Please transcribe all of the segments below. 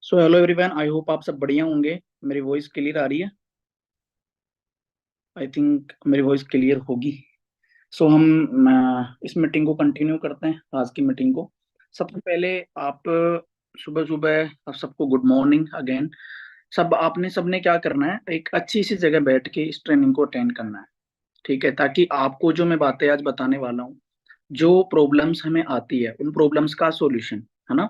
So hello everyone, I hope आप सब बढ़िया होंगे। मेरी वॉइस क्लियर आ रही है? आई थिंक मेरी वॉइस क्लियर होगी। सो हम इस मीटिंग को कंटिन्यू करते हैं, आज की मीटिंग को। सबसे पहले आप सुबह सुबह आप सबको गुड मॉर्निंग अगेन। सबने क्या करना है, एक अच्छी सी जगह बैठ के इस ट्रेनिंग को अटेंड करना है। ठीक है, ताकि आपको जो मैं बातें आज बताने वाला हूँ, जो प्रॉब्लम्स हमें आती है उन प्रॉब्लम्स का सॉल्यूशन है ना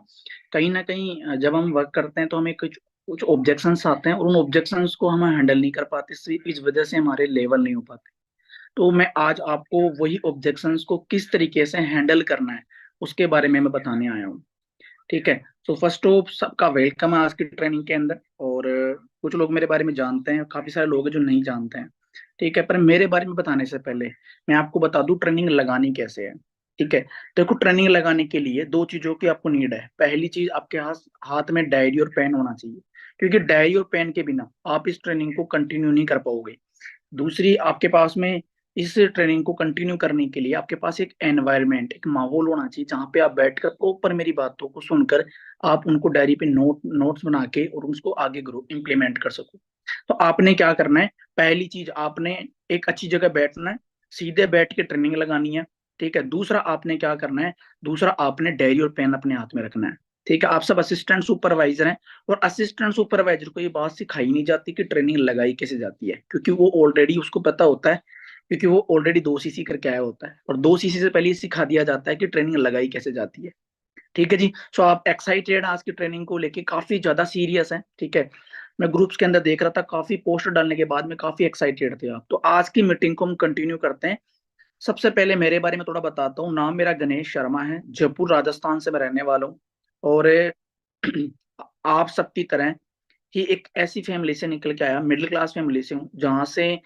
कहीं जब हम वर्क करते हैं तो हमें कुछ कुछ ऑब्जेक्शंस आते हैं और उन ऑब्जेक्शंस को हम हैंडल नहीं कर पाते, इस वजह से हमारे लेवल नहीं हो पाते। तो मैं आज आपको वही ऑब्जेक्शंस को किस तरीके से हैंडल करना है उसके बारे में मैं बताने आया हूँ। ठीक है। तो फर्स्ट ऑफ सबका वेलकम है आज की ट्रेनिंग के अंदर। और कुछ लोग मेरे बारे में जानते हैं, काफी सारे लोग हैं जो नहीं जानते हैं। ठीक है, पर मेरे बारे में बताने से पहले मैं आपको बता दूं ट्रेनिंग लगानी कैसे है। ठीक है। देखो, ट्रेनिंग लगाने के लिए दो चीजों की आपको नीड है। पहली चीज, आपके हाथ हाथ में डायरी और पेन होना चाहिए, क्योंकि डायरी और पेन के बिना आप इस ट्रेनिंग को कंटिन्यू नहीं कर पाओगे। दूसरी, आपके पास में इस ट्रेनिंग को कंटिन्यू करने के लिए आपके पास एक एनवायरनमेंट, एक माहौल होना चाहिए जहां पे आप बैठकर प्रॉपर मेरी बातों को सुनकर आप उनको डायरी पे नोट्स बना के और उसको आगे ग्रो इम्प्लीमेंट कर सको। तो आपने क्या करना है, पहली चीज आपने एक अच्छी जगह बैठना है, सीधे बैठ के ट्रेनिंग लगानी है। ठीक है। दूसरा आपने क्या करना है, दूसरा आपने डायरी और पेन अपने हाथ में रखना है। ठीक है। आप सब असिस्टेंट सुपरवाइजर हैं, और असिस्टेंट सुपरवाइजर को ये बात सिखाई नहीं जाती कि ट्रेनिंग लगाई कैसे जाती है, क्योंकि वो ऑलरेडी उसको पता होता है, क्योंकि वो ऑलरेडी 2 सीसी करके आया होता है, और 2 सीसी से पहले ही सिखा दिया जाता है कि ट्रेनिंग लगाई कैसे जाती है। ठीक है जी। सो आप एक्साइटेड आज की ट्रेनिंग को लेके, काफी ज्यादा सीरियस है। ठीक है। मैं ग्रुप्स के अंदर देख रहा था, काफी पोस्ट डालने के बाद में काफी एक्साइटेड थे आप। तो आज की मीटिंग को हम कंटिन्यू करते हैं। सबसे पहले मेरे बारे में थोड़ा बताता हूँ। नाम मेरा गणेश शर्मा है, जयपुर राजस्थान से मैं रहने वाला हूँ। और आप सबकी तरह ही एक ऐसी फैमिली से निकल के आया, मिडिल क्लास फैमिली से हूँ, जहाँ से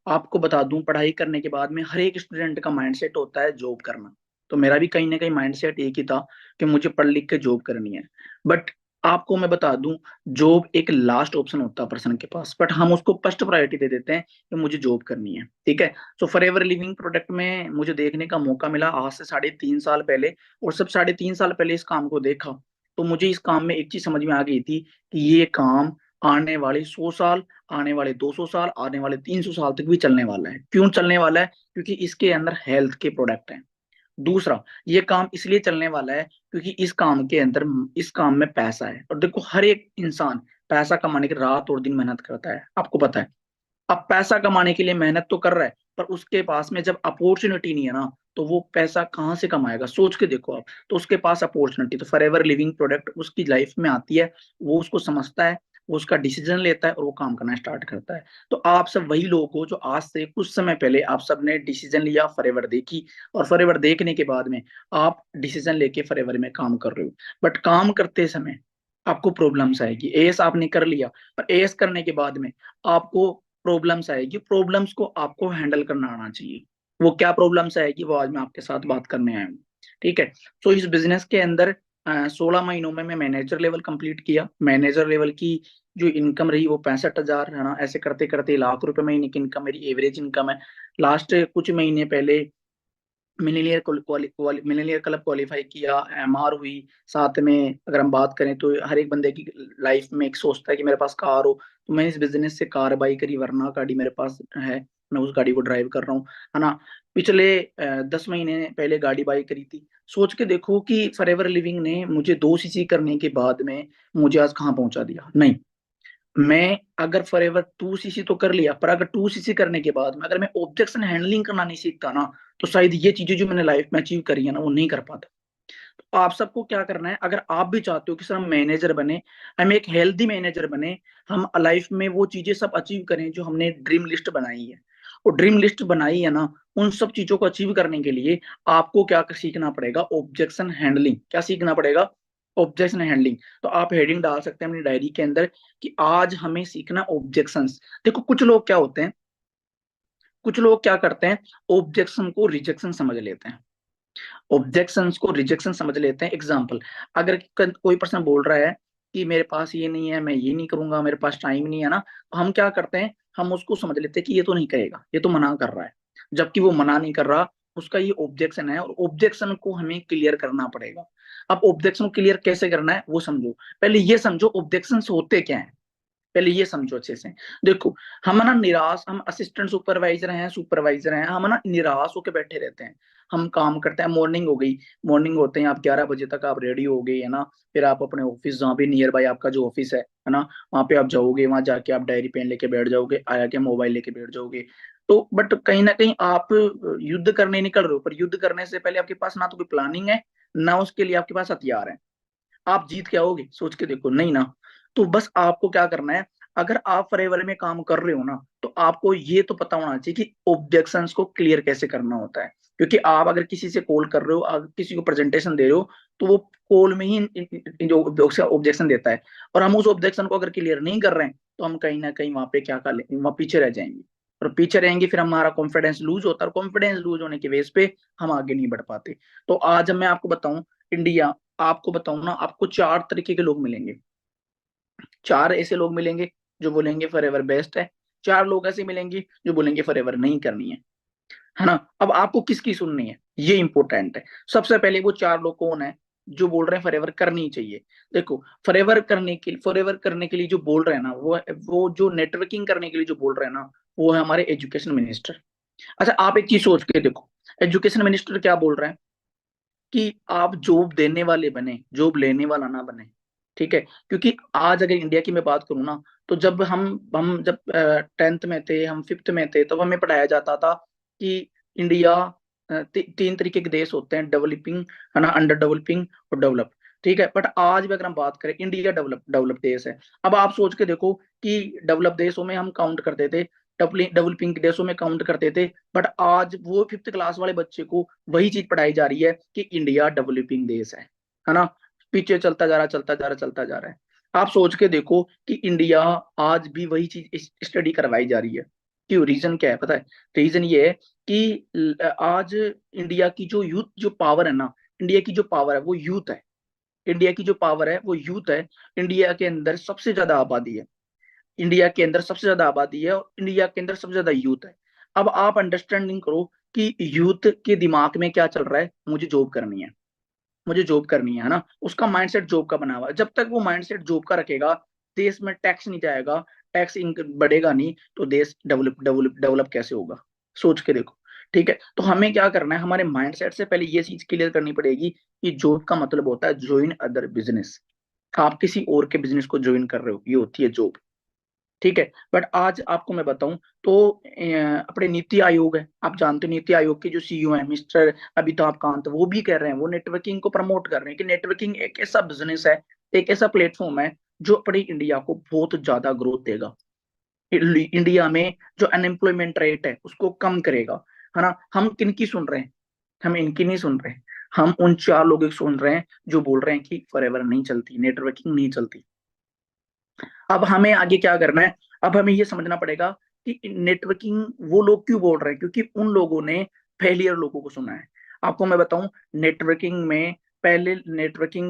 आपको बता दूं, पढ़ाई करने के बाद में हर एक स्टूडेंट का माइंडसेट होता है जॉब करना। तो मेरा भी कहीं ना कहीं माइंडसेट एक ही था कि मुझे पढ़ लिख के जॉब करनी है। बट आपको मैं बता दूं, जॉब एक लास्ट ऑप्शन होता है पर्सन के पास, बट हम उसको फर्स्ट प्रायोरिटी दे देते हैं कि मुझे जॉब करनी है। ठीक है। So for ever living product में मुझे देखने का मौका मिला आज से 3.5 साल पहले। और सब 3.5 साल पहले इस काम को देखा, तो मुझे इस काम में एक चीज समझ में आ गई थी कि ये काम आने वाले 100 साल, आने वाले 200 साल, आने वाले 300 साल तक भी चलने वाला है। क्यों चलने वाला है? क्योंकि इसके अंदर हेल्थ के प्रोडक्ट हैं। दूसरा, ये काम इसलिए चलने वाला है क्योंकि इस काम के अंदर, इस काम में पैसा है। और देखो, हर एक इंसान पैसा कमाने की रात और दिन मेहनत करता है, आपको पता है। अब पैसा कमाने के लिए मेहनत तो कर रहा है, पर उसके पास में जब अपॉर्चुनिटी नहीं है ना, तो वो पैसा कहाँ से कमाएगा? सोच के देखो आप। तो उसके पास अपॉर्चुनिटी तो फॉर एवर लिविंग प्रोडक्ट उसकी लाइफ में आती है। वो उसको समझता है, वो उसका डिसीजन लेता है और वो काम करना स्टार्ट करता है। तो आप सब वही लोग हो जो आज से कुछ समय पहले आप सब ने डिसीजन लिया, फॉर एवर देखी, और फॉर एवर देखने के बाद में आप डिसीजन लेके फॉर एवर में काम कर रहे हो। बट काम करते समय आपको प्रॉब्लम्स आएगी। एएस आपने कर लिया, पर एएस करने के बाद में आपको प्रॉब्लम्स आएगी। प्रॉब्लम्स को आपको हैंडल करना आना चाहिए। वो क्या प्रॉब्लम्स आएगी, वो आज मैं आपके साथ बात करने आया हूँ। ठीक है। तो इस बिजनेस के अंदर 16 महीनों में मैं मैनेजर लेवल कंप्लीट किया। मैनेजर लेवल की जो इनकम रही वो 65,000 है ना। ऐसे करते करते लाख रुपए महीने की इनकम मेरी एवरेज इनकम है। लास्ट कुछ महीने पहले मिलीनियर क्लब क्वालिफाई किया, एमआर हुई। साथ में अगर हम बात करें तो हर एक बंदे की लाइफ में एक सोचता है कि मेरे पास कार हो। तो मैं इस बिजनेस से कार बाई करी, वरना गाड़ी मेरे पास है, मैं उस गाड़ी को ड्राइव कर रहा हूँ, है ना। पिछले 10 महीने पहले गाड़ी बाई करी थी। सोच के देखो कि फॉरएवर लिविंग ने मुझे 2 सीसी करने के बाद में मुझे आज कहाँ पहुंचा दिया। नहीं, मैं अगर फॉर एवर 2 सीसी तो कर लिया, पर अगर 2 सीसी करने के बाद में अगर मैं ऑब्जेक्शन हैंडलिंग करना नहीं सीखता ना, तो शायद ये चीजें जो मैंने लाइफ में अचीव करी है ना, वो नहीं कर पाता। तो आप सबको क्या करना है, अगर आप भी चाहते हो कि सर हम मैनेजर बने, हम एक हेल्दी मैनेजर बने, हम लाइफ में वो चीजें सब अचीव करें जो हमने ड्रीम लिस्ट बनाई है, और ड्रीम लिस्ट बनाई है ना, उन सब चीजों को अचीव करने के लिए आपको क्या सीखना पड़ेगा? Objection handling. क्या सीखना पड़ेगा? Objection handling. तो आप हेडिंग डाल सकते हैं अपनी डायरी के अंदर कि आज हमें सीखना ऑब्जेक्शंस। देखो, कुछ लोग क्या होते हैं, कुछ लोग क्या करते हैं, ऑब्जेक्शन को रिजेक्शन समझ लेते हैं। ऑब्जेक्शंस को रिजेक्शन समझ लेते हैं। एग्जाम्पल, अगर कोई पर्सन बोल रहा है कि मेरे पास ये नहीं है, मैं ये नहीं करूंगा, मेरे पास टाइम नहीं है ना, तो हम क्या करते हैं, हम उसको समझ लेते हैं कि ये तो नहीं करेगा, ये तो मना कर रहा है। जबकि वो मना नहीं कर रहा, उसका ये ऑब्जेक्शन है, और ऑब्जेक्शन को हमें क्लियर करना पड़ेगा। अब ऑब्जेक्शन क्लियर कैसे करना है वो समझो। पहले ये समझो ऑब्जेक्शंस होते क्या है, पहले ये समझो अच्छे से। देखो, हम ना निराश, हम असिस्टेंट सुपरवाइजर हैं, हम ना निराश होकर बैठे रहते हैं। हम काम करते हैं, मॉर्निंग हो गई, मॉर्निंग होते हैं आप 11 बजे तक आप रेडी हो गए है ना। फिर आप अपने ऑफिस, जहाँ भी नियर बाय आपका जो ऑफिस है ना, वहां पे आप जाओगे, वहां जाके आप डायरी पेन लेके बैठ जाओगे, आया के मोबाइल लेके बैठ जाओगे। तो बट कहीं ना कहीं आप युद्ध करने निकल रहे हो, पर युद्ध करने से पहले आपके पास ना तो कोई प्लानिंग है, ना उसके लिए आपके पास हथियार है। आप जीत के आओगे, सोच के देखो, नहीं ना। तो बस आपको क्या करना है, अगर आप फॉरएवर में काम कर रहे हो ना, तो आपको ये तो पता होना चाहिए कि ऑब्जेक्शंस को क्लियर कैसे करना होता है। क्योंकि आप अगर किसी से कॉल कर रहे हो, अगर किसी को प्रेजेंटेशन दे रहे हो, तो वो कॉल में ही जो ऑब्जेक्शन देता है, और हम उस ऑब्जेक्शन को अगर क्लियर नहीं कर रहे हैं, तो हम कहीं ना कहीं वहां पे क्या कर लेंगे, वहां पीछे रह जाएंगे। और पीछे रहेंगे, फिर हमारा कॉन्फिडेंस लूज होता है, और कॉन्फिडेंस लूज होने के बेस पे हम आगे नहीं बढ़ पाते। तो आज मैं आपको बताऊं, इंडिया, आपको बताऊं ना, आपको 4 तरीके के लोग मिलेंगे। 4 ऐसे लोग मिलेंगे जो बोलेंगे फॉरएवर बेस्ट है, 4 लोग ऐसे मिलेंगे जो बोलेंगे फॉरएवर नहीं करनी है ना। अब आपको किसकी सुननी है, ये इंपॉर्टेंट है। सबसे पहले वो 4 लोग कौन है जो बोल रहे हैं फॉरएवर करनी चाहिए। देखो, फॉरएवर करने के लिए जो बोल रहे हैं ना, वो जो नेटवर्किंग करने के लिए जो बोल रहे हैं ना, वो है हमारे एजुकेशन मिनिस्टर। अच्छा, आप एक चीज सोच के देखो, एजुकेशन मिनिस्टर क्या बोल रहे हैं कि आप जॉब देने वाले बने, जॉब लेने वाला ना बने। ठीक है, क्योंकि आज अगर इंडिया की मैं बात करूँ ना, तो जब हम जब 10th में थे, हम 5th में थे, तब हमें पढ़ाया जाता था कि इंडिया 3 तरीके के देश होते हैं, डेवलपिंग, है ना, अंडर डेवलपिंग और डेवलप। ठीक है, बट आज भी अगर हम बात करें, इंडिया डेवलप डेवलप देश है। अब आप सोच के देखो कि डेवलप देशों में हम काउंट करते थे, डेवलपिंग देशों में काउंट करते थे, बट आज वो 5th क्लास वाले बच्चे को वही चीज पढ़ाई जा रही है कि इंडिया डेवलपिंग देश है ना। पीछे चलता जा रहा, चलता जा रहा, चलता जा रहा है। आप सोच के देखो कि इंडिया, आज भी वही चीज स्टडी करवाई जा रही है। क्यों, रीजन क्या है पता है? रीजन ये है कि आज इंडिया की जो यूथ जो पावर है ना, इंडिया की जो पावर है वो यूथ है। इंडिया की जो पावर है वो यूथ है। इंडिया के अंदर सबसे ज्यादा आबादी है, इंडिया के अंदर सबसे ज्यादा आबादी है, और इंडिया के अंदर सबसे ज्यादा यूथ है। अब आप अंडरस्टैंडिंग करो कि यूथ के दिमाग में क्या चल रहा है, मुझे जॉब करनी है, मुझे जॉब करनी है ना। उसका माइंडसेट जॉब का बना हुआ है। जब तक वो माइंडसेट जॉब का रखेगा, देश में टैक्स नहीं जाएगा, टैक्स बढ़ेगा नहीं, तो देश डेवलप कैसे होगा, सोच के देखो। ठीक है, तो हमें क्या करना है, हमारे माइंडसेट से पहले ये चीज क्लियर करनी पड़ेगी कि जॉब का मतलब होता है ज्वाइन अदर बिजनेस। आप किसी और के बिजनेस को ज्वाइन कर रहे हो, ये होती है जॉब। ठीक है, बट आज आपको मैं बताऊं तो अपने नीति आयोग है, आप जानते हो नीति आयोग के जो सीईओ है मिस्टर अमिताभ कांत, वो भी कह रहे हैं, वो नेटवर्किंग को प्रमोट कर रहे हैं कि नेटवर्किंग एक ऐसा बिजनेस है, एक ऐसा प्लेटफॉर्म है जो अपनी इंडिया को बहुत ज्यादा ग्रोथ देगा। इंडिया में जो अनएम्प्लॉयमेंट रेट है उसको कम करेगा, है ना। हम किनकी सुन रहे हैं, हम इनकी नहीं सुन रहे, हम उन 4 लोगों की सुन रहे हैं जो बोल रहे हैं कि फॉरएवर नहीं चलती, नेटवर्किंग नहीं चलती। अब हमें आगे क्या करना है, अब हमें ये समझना पड़ेगा कि नेटवर्किंग वो लोग क्यों बोल रहे हैं, क्योंकि उन लोगों ने फेलियर लोगों को सुना है। आपको मैं बताऊं, नेटवर्किंग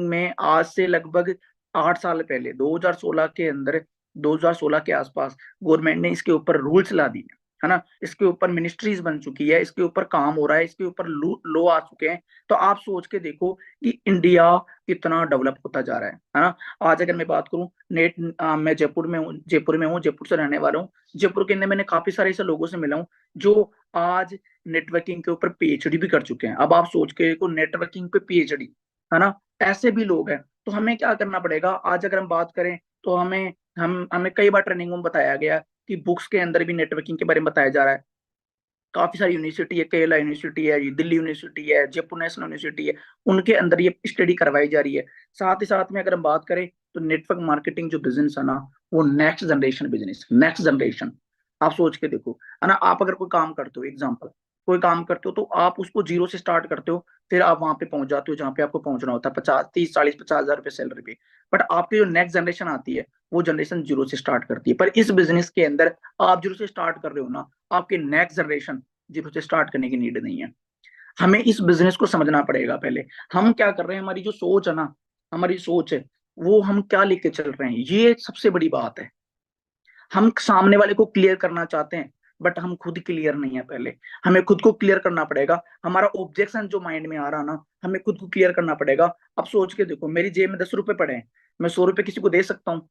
में आज से लगभग 8 साल पहले, 2016 के अंदर, 2016 के आसपास गवर्नमेंट ने इसके ऊपर रूल्स ला दिए, है ना। इसके ऊपर मिनिस्ट्रीज बन चुकी है, इसके ऊपर काम हो रहा है, इसके ऊपर लो आ चुके हैं। तो आप सोच के देखो कि इंडिया कितना डेवलप होता जा रहा है ना। आज अगर मैं बात करूं, मैं जयपुर में हूँ, जयपुर से रहने वाला हूँ। जयपुर के अंदर मैंने काफी सारे ऐसे लोगों से मिला हूँ जो आज नेटवर्किंग के ऊपर पीएचडी भी कर चुके हैं। अब आप सोच के को नेटवर्किंग पे पीएचडी, है ना, ऐसे भी लोग हैं। तो हमें क्या करना पड़ेगा, आज अगर हम बात करें तो हमें कई बार ट्रेनिंगों में बताया गया कि बुक्स के अंदर भी नेटवर्किंग के बारे में बताया जा रहा है। काफी सारी यूनिवर्सिटी है, केरला यूनिवर्सिटी है, ये दिल्ली यूनिवर्सिटी है, जयपुर नेशनल यूनिवर्सिटी है, उनके अंदर ये स्टडी करवाई जा रही है। साथ ही साथ में अगर हम बात करें तो नेटवर्क मार्केटिंग जो बिजनेस है ना, वो next generation business, next generation. आप सोच के देखो, है ना, आप अगर कोई काम करते हो, एग्जाम्पल, कोई काम करते हो तो आप उसको जीरो से स्टार्ट करते हो, फिर आप वहां पे पहुंच जाते हो जहाँ पे आपको पहुंचना होता है, 50, 30, 40, 50 हजार रुपए सैलरी पे। बट आपकी जो नेक्स्ट जनरेशन आती है, वो जनरेशन जीरो से स्टार्ट करती है। पर इस बिजनेस के अंदर आप जीरो से स्टार्ट कर रहे हो ना, आपकी नेक्स्ट जनरेशन जीरो से स्टार्ट करने की नीड नहीं है। हमें इस बिजनेस को समझना पड़ेगा पहले। हम क्या कर रहे हैं, हमारी जो सोच है ना, हमारी सोच है, वो हम क्या लेके चल रहे हैं, ये सबसे बड़ी बात है। हम सामने वाले को क्लियर करना चाहते हैं, बट हम खुद क्लियर नहीं है। पहले हमें खुद को क्लियर करना पड़ेगा। हमारा ऑब्जेक्शन जो माइंड में आ रहा ना, हमें खुद को क्लियर करना पड़ेगा। अब सोच के देखो, मेरी जेब में 10 रुपए पड़े हैं, मैं 100 रुपए किसी को दे सकता हूँ?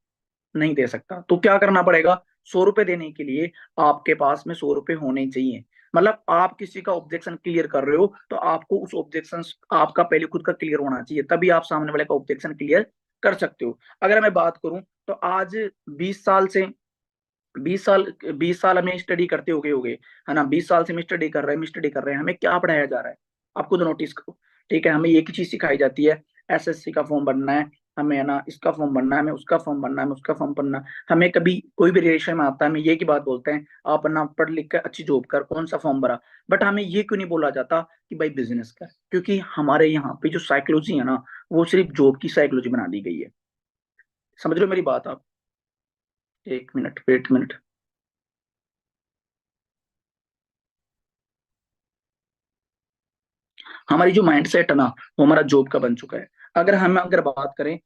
नहीं दे सकता। तो क्या करना पड़ेगा? 100 रुपए देने के लिए आपके पास में 100 रुपए होने चाहिए। मतलब आप किसी का ऑब्जेक्शन क्लियर कर रहे हो, तो आपको उस ऑब्जेक्शन आपका पहले खुद का क्लियर होना चाहिए, तभी आप सामने वाले का ऑब्जेक्शन क्लियर कर सकते हो। अगर मैं बात करूं तो आज 20 साल से 20 साल 20 साल हमें स्टडी करते हो गए, है ना। 20 साल से हम स्टडी कर रहे हैं, हमें क्या पढ़ाया जा रहा है? आप खुद नोटिस करो। ठीक है, हमें एक ही चीज सिखाई जाती है, एसएससी का फॉर्म भरना है, हमें, है ना, इसका फॉर्म भरना है, हमें उसका फॉर्म भरना है, हमें उसका फॉर्म भरना है। हमें कभी कोई भी रिलेशन में आता है, हमें ये की बात बोलते हैं, आप ना पढ़ लिख कर अच्छी जॉब कर, कौन सा फॉर्म भरा। बट हमें ये क्यों नहीं बोला जाता कि भाई बिजनेस कर? क्योंकि हमारे यहाँ पे जो साइकोलॉजी है ना, वो सिर्फ जॉब की साइकोलॉजी बना दी गई है। समझ रहे हो मेरी बात आप? एक मिनट, वेट मिनट। हमारी जो माइंड सेट है ना, वो हमारा जॉब का बन चुका है। अगर बात करें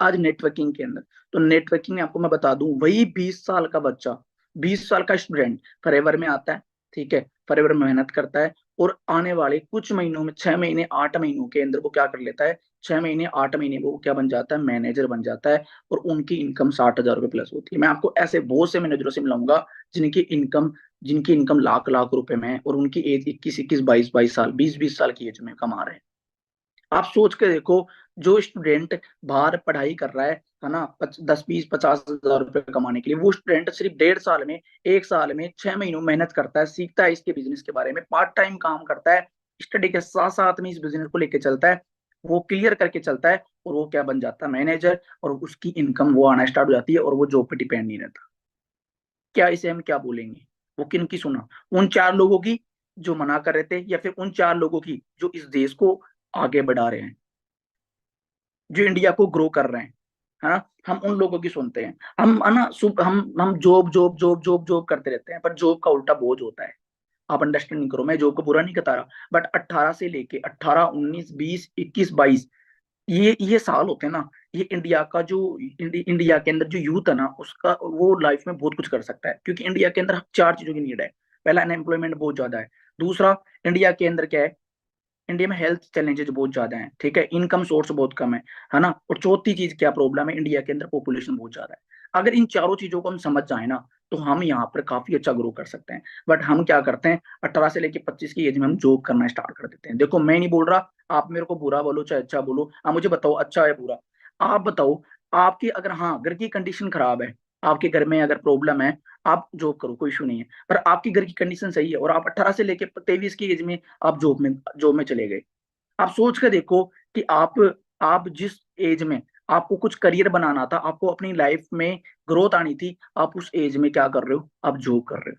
आज नेटवर्किंग के अंदर, तो नेटवर्किंग में आपको मैं बता दूं, वही 20 साल का बच्चा, 20 साल का स्टूडेंट फॉरएवर में आता है। ठीक है, फॉरएवर में मेहनत करता है, और आने वाले कुछ महीनों में, 6 महीने 8 महीनों के अंदर वो क्या कर लेता है? 6 महीने 8 महीने वो क्या बन जाता है? मैनेजर बन जाता है। और उनकी इनकम 60,000 रुपये प्लस होती है। मैं आपको ऐसे बहुत से मैनेजरों से मिलाऊंगा जिनकी इनकम जिनकी इनकम लाख लाख रुपए में है, और उनकी एज 21 21 22 22 साल, 20 20 साल की एज में कमा रहे हैं। आप सोच के देखो, जो स्टूडेंट बाहर पढ़ाई कर रहा है ना, 10 20 50 हजार रुपए कमाने के लिए, वो स्टूडेंट सिर्फ 1.5 साल में, 1 साल में, 6 महीनों मेहनत करता है, सीखता है इसके बिजनेस के बारे में, पार्ट टाइम काम करता है, स्टडी के साथ साथ में इस बिजनेस को लेके चलता है, वो क्लियर करके चलता है, और वो क्या बन जाता है? मैनेजर। और उसकी इनकम वो आना स्टार्ट हो जाती है, और वो जॉब पे डिपेंड नहीं रहता। क्या इसे हम क्या बोलेंगे? वो किन की सुना? उन 4 लोगों की जो मना कर रहे थे, या फिर उन 4 लोगों की जो इस देश को आगे बढ़ा रहे हैं, जो इंडिया को ग्रो कर रहे हैं, है ना। हम उन लोगों की सुनते हैं। हम, है ना, हम job job job job job करते रहते हैं, पर जॉब का उल्टा बोझ होता है। आप अंडरस्टैंड नहीं करो, मैं जॉब को बुरा नहीं बता रहा, बट 18 से लेके 18 19 20 21 22, ये साल होते हैं ना, ये इंडिया का जो इंडिया के अंदर जो यूथ है ना, उसका वो लाइफ में बहुत कुछ कर सकता है। क्योंकि इंडिया के अंदर 4 चीजों की नीड है। पहला, अनएम्प्लॉयमेंट बहुत ज्यादा है। दूसरा, इंडिया के अंदर क्या है? इंडिया में हेल्थ चैलेंजेस बहुत ज्यादा हैं। ठीक है, इनकम सोर्स बहुत कम है ना। और चौथी चीज क्या प्रॉब्लम है? इंडिया के अंदर पॉपुलेशन बहुत ज्यादा है। अगर इन चारों चीजों को हम समझ जाए ना, तो हम यहाँ पर काफी अच्छा ग्रो कर सकते हैं। बट हम क्या करते हैं? 18 से लेके 25 की एज में हम जॉब करना स्टार्ट कर देते हैं। देखो, मैं नहीं बोल रहा, आप मेरे को बुरा बोलो चाहे अच्छा बोलो, आप मुझे बताओ अच्छा है बुरा। आप बताओ, आपकी अगर, हाँ, घर की कंडीशन खराब है, आपके घर में अगर प्रॉब्लम है, आप जॉब करो, कोई इशू नहीं है। पर आपकी घर की कंडीशन सही है, और आप 18 से लेके 23 की एज में आप जॉब में चले गए। आप सोच के देखो कि आप जिस एज में आपको कुछ करियर बनाना था, आपको अपनी लाइफ में ग्रोथ आनी थी, आप उस एज में क्या कर रहे हो? आप जॉब कर रहे हो।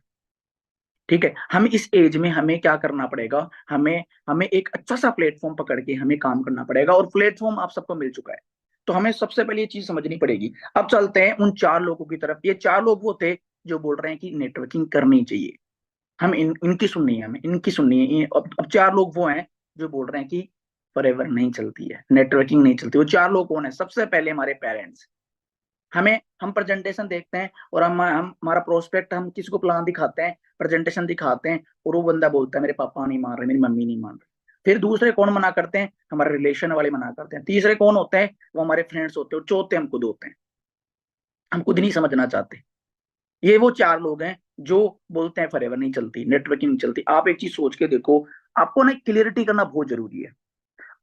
ठीक है, हम इस एज में हमें क्या करना पड़ेगा? हमें हमें एक अच्छा सा प्लेटफॉर्म पकड़ के हमें काम करना पड़ेगा, और प्लेटफॉर्म आप सबको मिल चुका है। तो हमें सबसे पहले ये चीज समझनी पड़ेगी। अब चलते हैं उन 4 लोगों की तरफ। ये 4 लोग वो थे जो बोल रहे हैं कि नेटवर्किंग करनी चाहिए। हम इनकी सुननी है, हमें इनकी सुननी है। अब 4 लोग वो हैं जो बोल रहे हैं कि फॉरएवर नहीं चलती है, नेटवर्किंग नहीं चलती। वो 4 लोग कौन है? सबसे पहले हमारे पेरेंट्स। हम प्रेजेंटेशन देखते हैं, और हम हमारा प्रोस्पेक्ट, हम किसी को प्लान दिखाते हैं, प्रेजेंटेशन दिखाते हैं, और वो बंदा बोलता है मेरे पापा नहीं मान रहे, मेरी मम्मी नहीं मान रही। फिर दूसरे कौन मना करते हैं? हमारे रिलेशन वाले मना करते हैं। तीसरे कौन होते हैं? वो हमारे फ्रेंड्स होते हैं। और चौथे हम खुद होते हैं। हम खुद नहीं समझना चाहते। ये वो 4 लोग हैं जो बोलते हैं फॉरएवर नहीं चलती, नेटवर्किंग नहीं चलती। आप एक चीज सोच के देखो, आपको ना क्लियरिटी करना बहुत जरूरी है।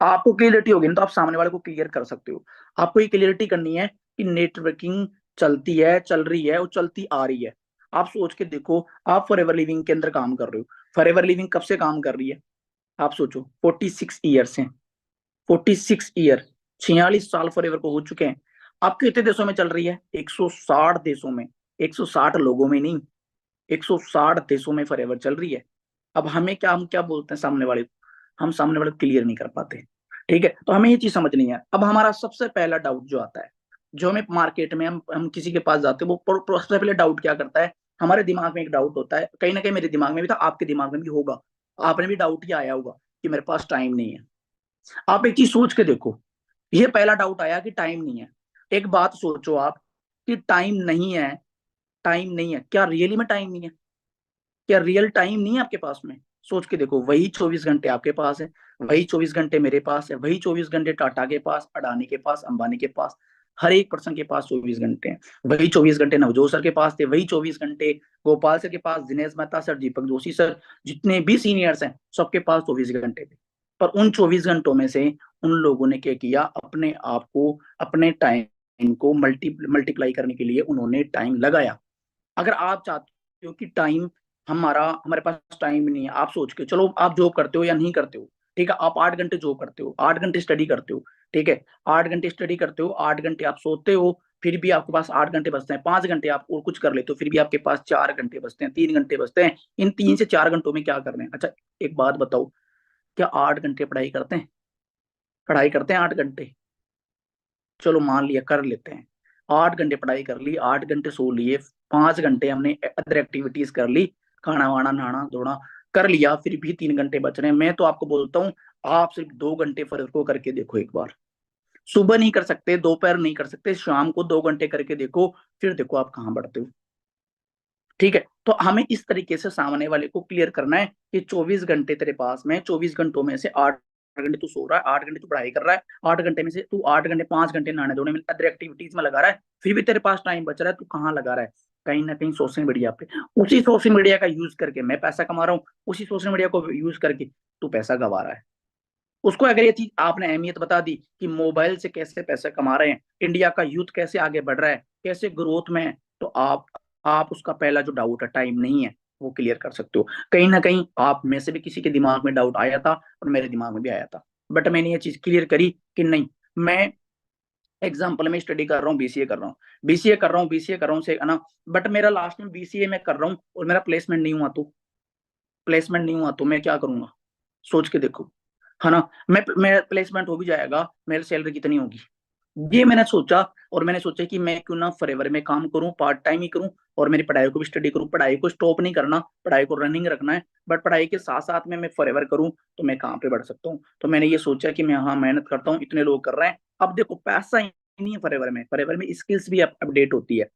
आपको क्लियरिटी होगी ना, तो आप सामने वाले को क्लियर कर सकते हो। आपको ये क्लियरिटी करनी है कि नेटवर्किंग चलती है, चल रही है, और चलती आ रही है। आप सोच के देखो, आप फॉरएवर लिविंग के अंदर काम कर रहे हो। फॉरएवर लिविंग कब से काम कर रही है? आप सोचो, 46 ईयर से, 46 ईयर, 46 साल फॉरएवर को हो चुके हैं। आप कितने देशों में चल रही है? 160 देशों में। 160 लोगों में नहीं, 160 देशों में फॉरएवर चल रही है। अब हम क्या बोलते हैं सामने वाले को? हम सामने वाले को क्लियर नहीं कर पाते। ठीक है, तो हमें ये चीज समझनी है। अब हमारा सबसे पहला डाउट जो आता है, जो हमें मार्केट में, हम किसी के पास जाते हैं, वो सबसे पहले डाउट क्या करता है? हमारे दिमाग में एक डाउट होता है, कहीं ना कहीं मेरे दिमाग में भी था, आपके दिमाग में भी होगा। आपने भी डाउट ही आया होगा कि मेरे पास टाइम नहीं है। आप एक चीज सोच के देखो, ये पहला डाउट आया कि टाइम नहीं है। एक बात सोचो आप, कि टाइम नहीं है, टाइम नहीं है, क्या रियली में टाइम नहीं है? क्या रियल टाइम नहीं है आपके पास में? सोच के देखो, वही 24 घंटे आपके पास है, वही 24 घंटे मेरे पास है, वही 24 घंटे टाटा के पास, अडानी के पास, अंबानी के पास, हर एक पर्सन के पास 24 घंटे हैं। वही 24 घंटे नवजोत सर के पास थे, वही 24 घंटे गोपाल सर के पास, दिनेश मेहता सर, दीपक जोशी सर, जितने भी सीनियर्स हैं सबके पास 24 घंटे थे। पर उन 24 घंटों में से उन लोगों ने क्या किया, अपने आप को, अपने टाइम को मल्टीप्लाई करने के लिए उन्होंने टाइम लगाया। अगर आप चाहते हो कि टाइम हमारा, हमारे पास टाइम नहीं है, आप सोच के चलो, आप जॉब करते हो या नहीं करते हो, ठीक है, आप 8 घंटे जॉब करते हो, 8 घंटे स्टडी करते हो, ठीक है, 8 घंटे स्टडी करते हो, 8 घंटे आप सोते हो, फिर भी आपके पास 8 घंटे बचते हैं, 5 घंटे आप और कुछ कर लेते हो, फिर भी आपके पास 4 घंटे बचते हैं, 3 घंटे बचते हैं। इन 3 से 4 घंटों में क्या करना है? अच्छा, एक बात बताओ, क्या 8 घंटे पढ़ाई करते हैं? पढ़ाई करते हैं 8 घंटे? चलो मान लिया कर लेते हैं, 8 घंटे पढ़ाई कर ली, 8 घंटे सो लिए, 5 घंटे हमने अदर एक्टिविटीज कर ली, खाना वाना नहाना धोना कर लिया, फिर भी 3 घंटे बच रहे हैं। मैं तो आपको बोलता हूँ, आप सिर्फ 2 घंटे फर्क को करके देखो एक बार। सुबह नहीं कर सकते, दोपहर नहीं कर सकते, शाम को 2 घंटे करके देखो, फिर देखो आप कहाँ बढ़ते हो। ठीक है, तो हमें इस तरीके से सामने वाले को क्लियर करना है कि 24 घंटे तेरे पास में, 24 घंटों में से 8 घंटे तू सो रहा है, 8 घंटे तू पढ़ाई कर रहा है, 8 घंटे में से तू 8 घंटे, 5 घंटे नहाने धोने में अदर एक्टिविटीज में लगा रहा है, फिर भी तेरे पास टाइम बच रहा है, तू कहाँ लगा रहा है? कहीं ना कहीं सोशल मीडिया पे। उसी सोशल मीडिया का यूज करके मैं पैसा कमा रहा हूँ, उसी सोशल मीडिया को यूज करके तू पैसा गवा रहा है। उसको अगर ये चीज आपने अहमियत बता दी कि मोबाइल से कैसे पैसे कमा रहे हैं, इंडिया का यूथ कैसे आगे बढ़ रहा है, कैसे ग्रोथ में है, तो आप उसका पहला जो डाउट है, टाइम नहीं है, वो क्लियर कर सकते हो। कहीं ना कहीं आप में से भी किसी के दिमाग में डाउट आया था और मेरे दिमाग में भी आया था, बट मैंने ये चीज क्लियर करी कि नहीं, मैं एग्जाम्पल में स्टडी कर रहा हूँ, बीसीए कर रहा हूँ, बीसीए कर रहा हूँ, बीसीए कर रहा हूँ से है ना, बट मेरा लास्ट में बीसीए में कर रहा हूँ और मेरा प्लेसमेंट नहीं हुआ, तो प्लेसमेंट नहीं हुआ तो मैं क्या करूंगा? सोच के देखो, है ना। मैं प्लेसमेंट हो भी जाएगा, मेरी सैलरी कितनी होगी? ये मैंने सोचा, और मैंने सोचा कि मैं क्यों ना फॉरएवर में काम करूं, पार्ट टाइम ही करूं, और मेरी पढ़ाई को भी स्टडी करूं, पढ़ाई को स्टॉप नहीं करना, पढ़ाई को रनिंग रखना है, बट पढ़ाई के साथ साथ में मैं फॉरएवर करूं, तो मैं कहाँ पे बढ़ सकता हूँ। तो मैंने ये सोचा कि मैं, हाँ, मेहनत करता हूँ, इतने लोग कर रहे हैं। अब देखो, पैसा ही नहीं है फॉरएवर में, फॉरएवर में स्किल्स भी अपडेट होती है।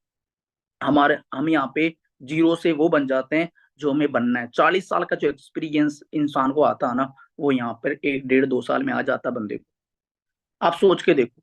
हम यहाँ पे जीरो से वो बन जाते हैं जो हमें बनना है। 40 साल का जो एक्सपीरियंस इंसान को आता है ना, वो यहाँ पर 1 डेढ़ 2 साल में आ जाता है बंदे को। आप सोच के देखो,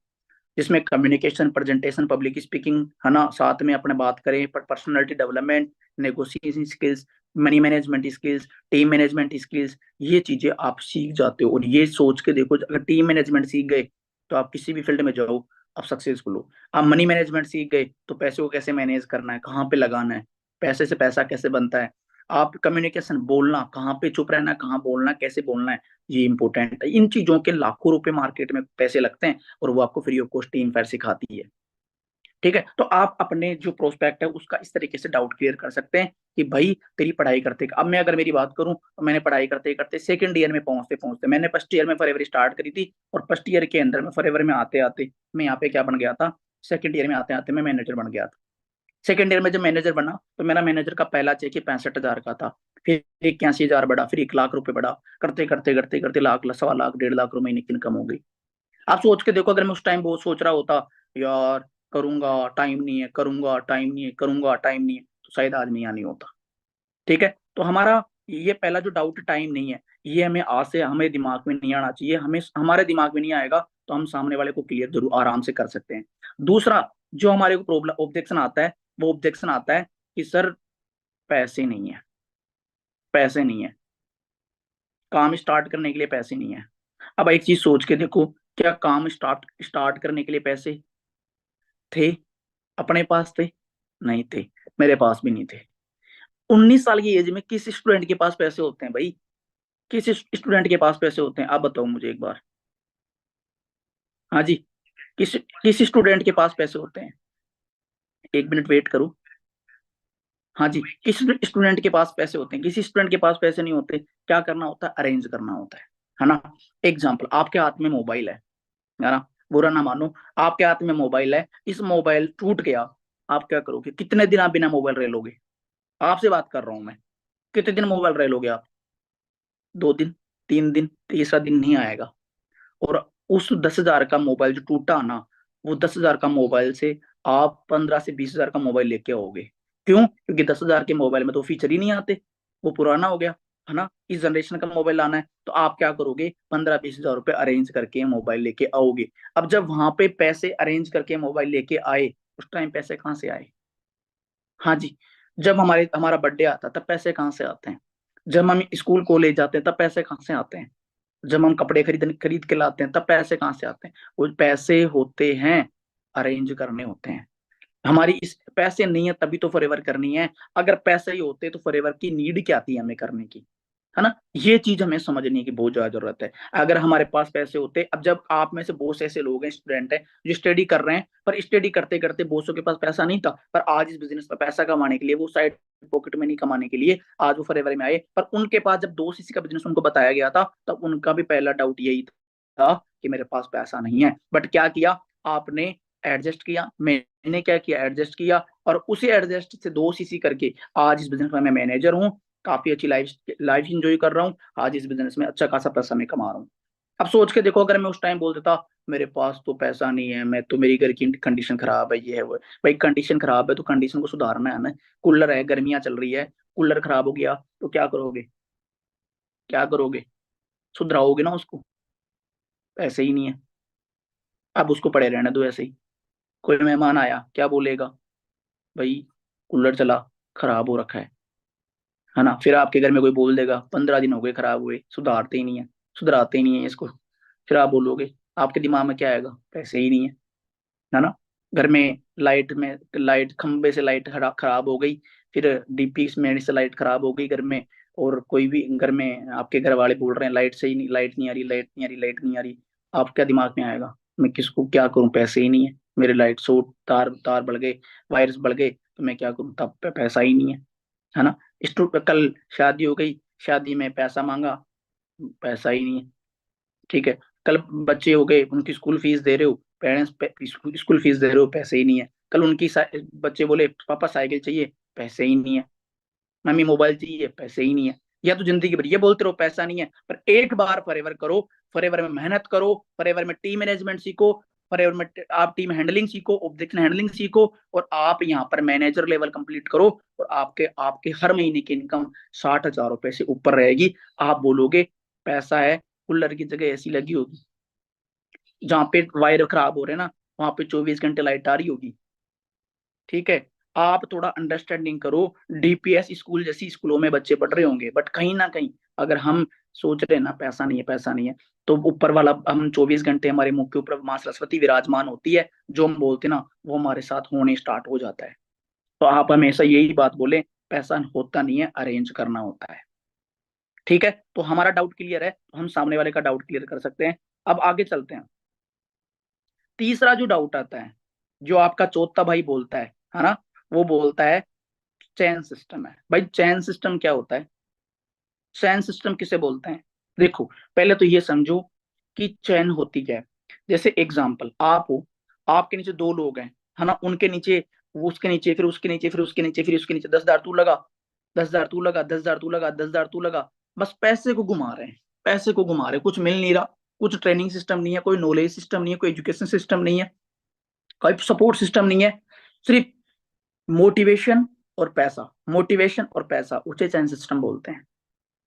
जिसमें कम्युनिकेशन, प्रेजेंटेशन, पब्लिक स्पीकिंग, है ना, साथ में अपने बात करें, पर personality development, negotiation skills, money management skills, team management skills, ये चीजें आप सीख जाते हो। और ये सोच के देखो, अगर टीम मैनेजमेंट सीख गए तो आप किसी भी फील्ड में जाओ, आप सक्सेसफुल हो। आप मनी मैनेजमेंट सीख गए तो पैसे को कैसे मैनेज करना है, कहाँ पे लगाना है, पैसे से पैसा कैसे बनता है। आप कम्युनिकेशन, बोलना, कहाँ पे चुप रहना है, कहाँ बोलना, कैसे बोलना है, ये इंपॉर्टेंट है। इन चीजों के लाखों रुपए मार्केट में पैसे लगते हैं, और वो आपको free of cost team fair सिखाती है। ठीक है, तो आप अपने जो प्रोस्पेक्ट है उसका इस तरीके से डाउट क्लियर कर सकते हैं कि भाई तेरी पढ़ाई करते, अब मैं अगर मेरी बात करूं तो मैंने पढ़ाई करते करते सेकंड ईयर में पहुंचते पहुंचते, मैंने फर्स्ट ईयर में फॉरएवर स्टार्ट करी थी, और फर्स्ट ईयर के अंदर में फॉरएवर में आते आते मैं यहाँ पे क्या बन गया था, सेकंड ईयर में आते आते मैं मैनेजर बन गया था। सेकंड ईयर में जब मैनेजर बना तो मेरा मैनेजर का पहला चेक ही 65,000 का था, फिर 81,000 बढ़ा, फिर 1 लाख रुपए बढ़ा, करते करते करते करते लाख, 1.25 लाख, 1.5 लाख रुपए महीने की इनकम हो गई। आप सोच के देखो, अगर मैं उस टाइम बहुत सोच रहा होता, यार करूंगा, टाइम नहीं है, करूंगा, टाइम नहीं है, करूंगा, टाइम नहीं है, तो शायद आज मैं यहाँ नहीं होता। ठीक है, तो हमारा ये पहला जो डाउट, टाइम नहीं है, ये हमें आज से हमें दिमाग में नहीं आना चाहिए। हमें, हमारे दिमाग में नहीं आएगा तो हम सामने वाले को क्लियर जरूर आराम से कर सकते हैं। दूसरा जो हमारे को प्रॉब्लम, ऑब्जेक्शन आता है, वो ऑब्जेक्शन आता है कि सर पैसे नहीं है, पैसे नहीं है, काम स्टार्ट करने के लिए पैसे नहीं है। अब एक चीज सोच के देखो, क्या काम स्टार्ट स्टार्ट करने के लिए पैसे थे? अपने पास थे? नहीं थे, मेरे पास भी नहीं थे। 19 साल की एज में किस स्टूडेंट के पास पैसे होते हैं भाई? किस स्टूडेंट के पास पैसे होते हैं? आप बताओ मुझे एक बार। हाँ जी, किस किस स्टूडेंट के पास पैसे होते हैं? 1 मिनट वेट करो। हाँ जी, किस स्टूडेंट के पास पैसे होते हैं? किसी स्टूडेंट के पास पैसे नहीं होते। क्या करना होता है? अरेंज करना होता है ना। एग्जाम्पल, आपके हाथ में मोबाइल है ना, बुरा ना मानो, आपके हाथ में मोबाइल है, इस मोबाइल टूट गया, आप क्या करोगे? कितने दिन आप बिना मोबाइल रह लोगे? आपसे बात कर रहा हूं मैं, कितने दिन मोबाइल रह लोगे आप? 2 दिन, 3 दिन, तीसरा दिन नहीं आएगा। और उस 10,000 का मोबाइल जो टूटा ना, वो 10,000 का मोबाइल से आप 15 से 20,000 का मोबाइल लेके आओगे। क्यों? क्योंकि 10,000 के मोबाइल में तो फीचर ही नहीं आते। वो पुराना हो गया, है ना। इस जनरेशन का मोबाइल लाना है तो आप क्या करोगे, 15-20 हजार रुपए अरेंज करके मोबाइल लेके आओगे। अब जब वहां पे पैसे अरेंज करके मोबाइल लेके आए, उस टाइम पैसे कहाँ से आए? हाँ जी। जब हमारा बर्थडे आता तब पैसे कहाँ से आते हैं? जब हम स्कूल कॉलेज जाते हैं तब पैसे कहाँ से आते हैं? जब हम कपड़े खरीद के लाते हैं तब पैसे कहाँ से आते हैं? वो पैसे होते हैं, अरेंज करने होते हैं। हमारी इस पैसे नहीं है तभी तो फॉरएवर करनी है। अगर पैसे ही होते तो फॉरएवर की नीड क्या थी हमें करने की, है ना। ये चीज हमें समझने की बहुत ज्यादा जरूरत है। अगर हमारे पास पैसे होते, अब जब आप में से बहुत से ऐसे लोग हैं, स्टूडेंट हैं जो स्टडी कर रहे हैं, पर स्टडी करते करते बहुत के पास पैसा नहीं था, पर आज इस बिजनेस में पैसा कमाने के लिए, वो साइड पॉकेट में नहीं कमाने के लिए आज वो फॉरएवर में आए। पर उनके पास जब 2 सीसी का बिजनेस उनको बताया गया था, तब उनका भी पहला डाउट यही था कि मेरे पास पैसा नहीं है। बट क्या किया आपने? एडजस्ट किया। मैंने क्या किया? एडजस्ट किया, और उसी एडजस्ट से 2 सीसी करके आज इस बिजनेस में मैं मैनेजर हूँ। काफी अच्छी लाइफ लाइफ इंजॉय कर रहा हूँ। आज इस बिजनेस में अच्छा खासा पैसा मैं कमा रहा हूँ। अब सोच के देखो, अगर मैं उस टाइम बोल देता मेरे पास तो पैसा नहीं है, मैं तो, मेरी घर की कंडीशन खराब है, ये है वो है। भाई कंडीशन खराब है तो कंडीशन को सुधारना है ना। कूलर है, गर्मियां चल रही है, कूलर खराब हो गया तो क्या करोगे? क्या करोगे? सुधराओगे ना उसको? पैसे ही नहीं है। अब उसको पड़े रहने दो ऐसे ही। कोई मेहमान आया क्या बोलेगा? भाई कूलर चला, खराब हो रखा है ना। फिर आपके घर में कोई बोल देगा 15 दिन हो गए खराब हुए, सुधारते ही नहीं है, सुधराते ही नहीं है इसको। फिर आप बोलोगे, आपके दिमाग में क्या आएगा? पैसे ही नहीं है ना। घर में लाइट खंबे से लाइट खराब हो गई, फिर डीपी में से लाइट खराब हो गई घर में, और कोई भी घर में आपके घर वाले बोल रहे हैं लाइट सही नहीं, लाइट नहीं आ रही, लाइट नहीं आ रही, लाइट नहीं आ रही। आपका दिमाग में आएगा, मैं किसको क्या करूं, पैसे ही नहीं है, मेरे लाइट शॉर्ट, तार तार बढ़ गए, वायर्स बढ़ गए, तो मैं क्या करूं, तब पे पैसा ही नहीं है ना। कल शादी हो गई, शादी में पैसा मांगा, पैसा ही नहीं है। ठीक है। कल बच्चे हो गए, उनकी स्कूल फीस दे रहे हो, पेरेंट्स स्कूल फीस दे रहे हो, पैसे ही नहीं है। कल बच्चे बोले पापा साइकिल चाहिए, पैसे ही नहीं है। मम्मी मोबाइल चाहिए, पैसे ही नहीं है। या तो जिंदगी भर ये बोलते रहो पैसा नहीं है, पर एक बार फॉरएवर करो, फॉरएवर में मेहनत करो, फॉरएवर में टीम मैनेजमेंट सीखो, फॉरएवर में आप टीम हैंडलिंग सीखो, ऑब्जेक्शन हैंडलिंग सीखो, और आप यहाँ पर मैनेजर लेवल कंप्लीट करो, और आपके आपके हर महीने की इनकम 60,000 रुपए से ऊपर रहेगी। आप बोलोगे पैसा है, कूलर की जगह एसी लगी होगी, जहाँ पे वायर खराब हो रहे हैं ना, वहां पे 24 घंटे लाइट आ रही होगी। ठीक है। आप थोड़ा अंडरस्टैंडिंग करो। डीपीएस स्कूल जैसी स्कूलों में बच्चे पढ़ रहे होंगे, बट कहीं ना कहीं अगर हम सोच रहे हैं ना पैसा नहीं है, पैसा नहीं है, तो ऊपर वाला, हम 24 घंटे हमारे मुख के ऊपर माँ सरस्वती विराजमान होती है, जो हम बोलते हैं ना वो हमारे साथ होने स्टार्ट हो जाता है। तो आप हमेशा यही बात बोले, पैसा होता नहीं है, अरेंज करना होता है। ठीक है। तो हमारा डाउट क्लियर है, तो हम सामने वाले का डाउट क्लियर कर सकते हैं। अब आगे चलते हैं। तीसरा जो डाउट आता है, जो आपका चौथा भाई बोलता है ना, वो बोलता है चैन सिस्टम है। भाई चैन सिस्टम क्या होता है? चैन सिस्टम किसे बोलते हैं? देखो, पहले तो ये समझो कि चैन होती क्या है। जैसे एग्जांपल, आप हो, आपके नीचे 2 लोग हैं, है ना। उनके नीचे, वो उसके नीचे, फिर उसके नीचे, फिर उसके नीचे, फिर उसके नीचे 10,000 तू लगा, 10,000 तू लगा, 10,000 तू लगा, 10,000 तू लगा। बस पैसे को घुमा रहे हैं, पैसे को घुमा रहे हैं, कुछ मिल नहीं रहा। कुछ ट्रेनिंग सिस्टम नहीं है, कोई नॉलेज सिस्टम नहीं है, कोई एजुकेशन सिस्टम नहीं है, कोई सपोर्ट सिस्टम नहीं है। सिर्फ मोटिवेशन और पैसा, मोटिवेशन और पैसा, उसे चैन सिस्टम बोलते हैं।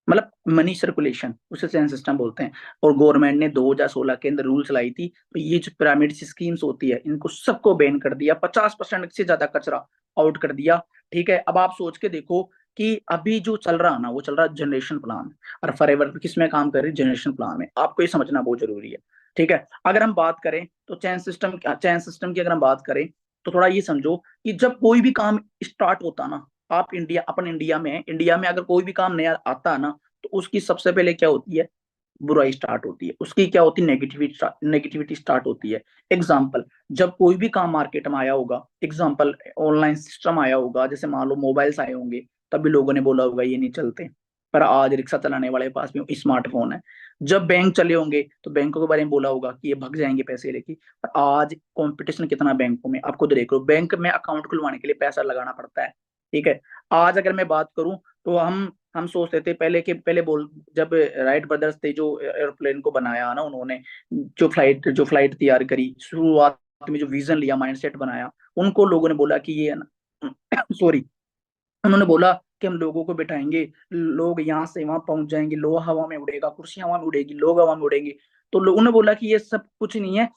मतलब मनी सर्कुलेशन, उसे चैन सिस्टम बोलते हैं। और गवर्नमेंट ने 2016 के अंदर रूल्स लाई थी, तो ये जो पिरामिड स्कीम्स होती है, इनको सबको बैन कर दिया, 50% से ज्यादा कचरा आउट कर दिया। ठीक है। अब आप सोच के देखो कि अभी जो चल रहा है ना, वो चल रहा है जनरेशन प्लान, और फॉरएवर किस में काम कर रही है? जनरेशन प्लान में। आपको ये समझना बहुत जरूरी है। ठीक है। अगर हम बात करें तो चैन सिस्टम की अगर हम बात करें, तो थोड़ा ये समझो कि जब कोई भी काम स्टार्ट होता ना, आप अपन इंडिया में, इंडिया में अगर कोई भी काम नया आता है ना, तो उसकी सबसे पहले क्या होती है? बुराई स्टार्ट होती है, उसकी क्या होती है? नेगेटिविटी स्टार्ट होती है। एग्जाम्पल, जब कोई भी काम मार्केट में आया होगा, एग्जाम्पल ऑनलाइन सिस्टम आया होगा, जैसे मान लो मोबाइल्स आए होंगे, तभी लोगों ने बोला होगा ये नहीं चलते, पर आज रिक्शा चलाने वाले के पास भी स्मार्टफोन है। जब बैंक चले होंगे तो बैंकों के बारे में बोला होगा कि ये भग जाएंगे पैसे लेके, पर आज कंपटीशन कितना बैंकों में, आप खुद देख लो, बैंक में अकाउंट खुलवाने के लिए पैसा लगाना पड़ता है। ठीक है। आज अगर मैं बात करूं, तो हम सोचते थे पहले के, पहले बोल, जब राइट ब्रदर्स थे जो एरोप्लेन को बनाया ना, उन्होंने जो फ्लाइट तैयार करी, शुरुआत में जो विजन लिया, माइंडसेट बनाया, उनको लोगों ने बोला कि ये सॉरी, उन्होंने बोला कि हम लोगों को बिठाएंगे, लोग यहाँ से वहां पहुंच जाएंगे, लोहा हवा में उड़ेगा, कुर्सी हवा में उड़ेगी, लोग हवा में उड़ेंगे। तो लोगों ने बोला कि ये सब कुछ नहीं है,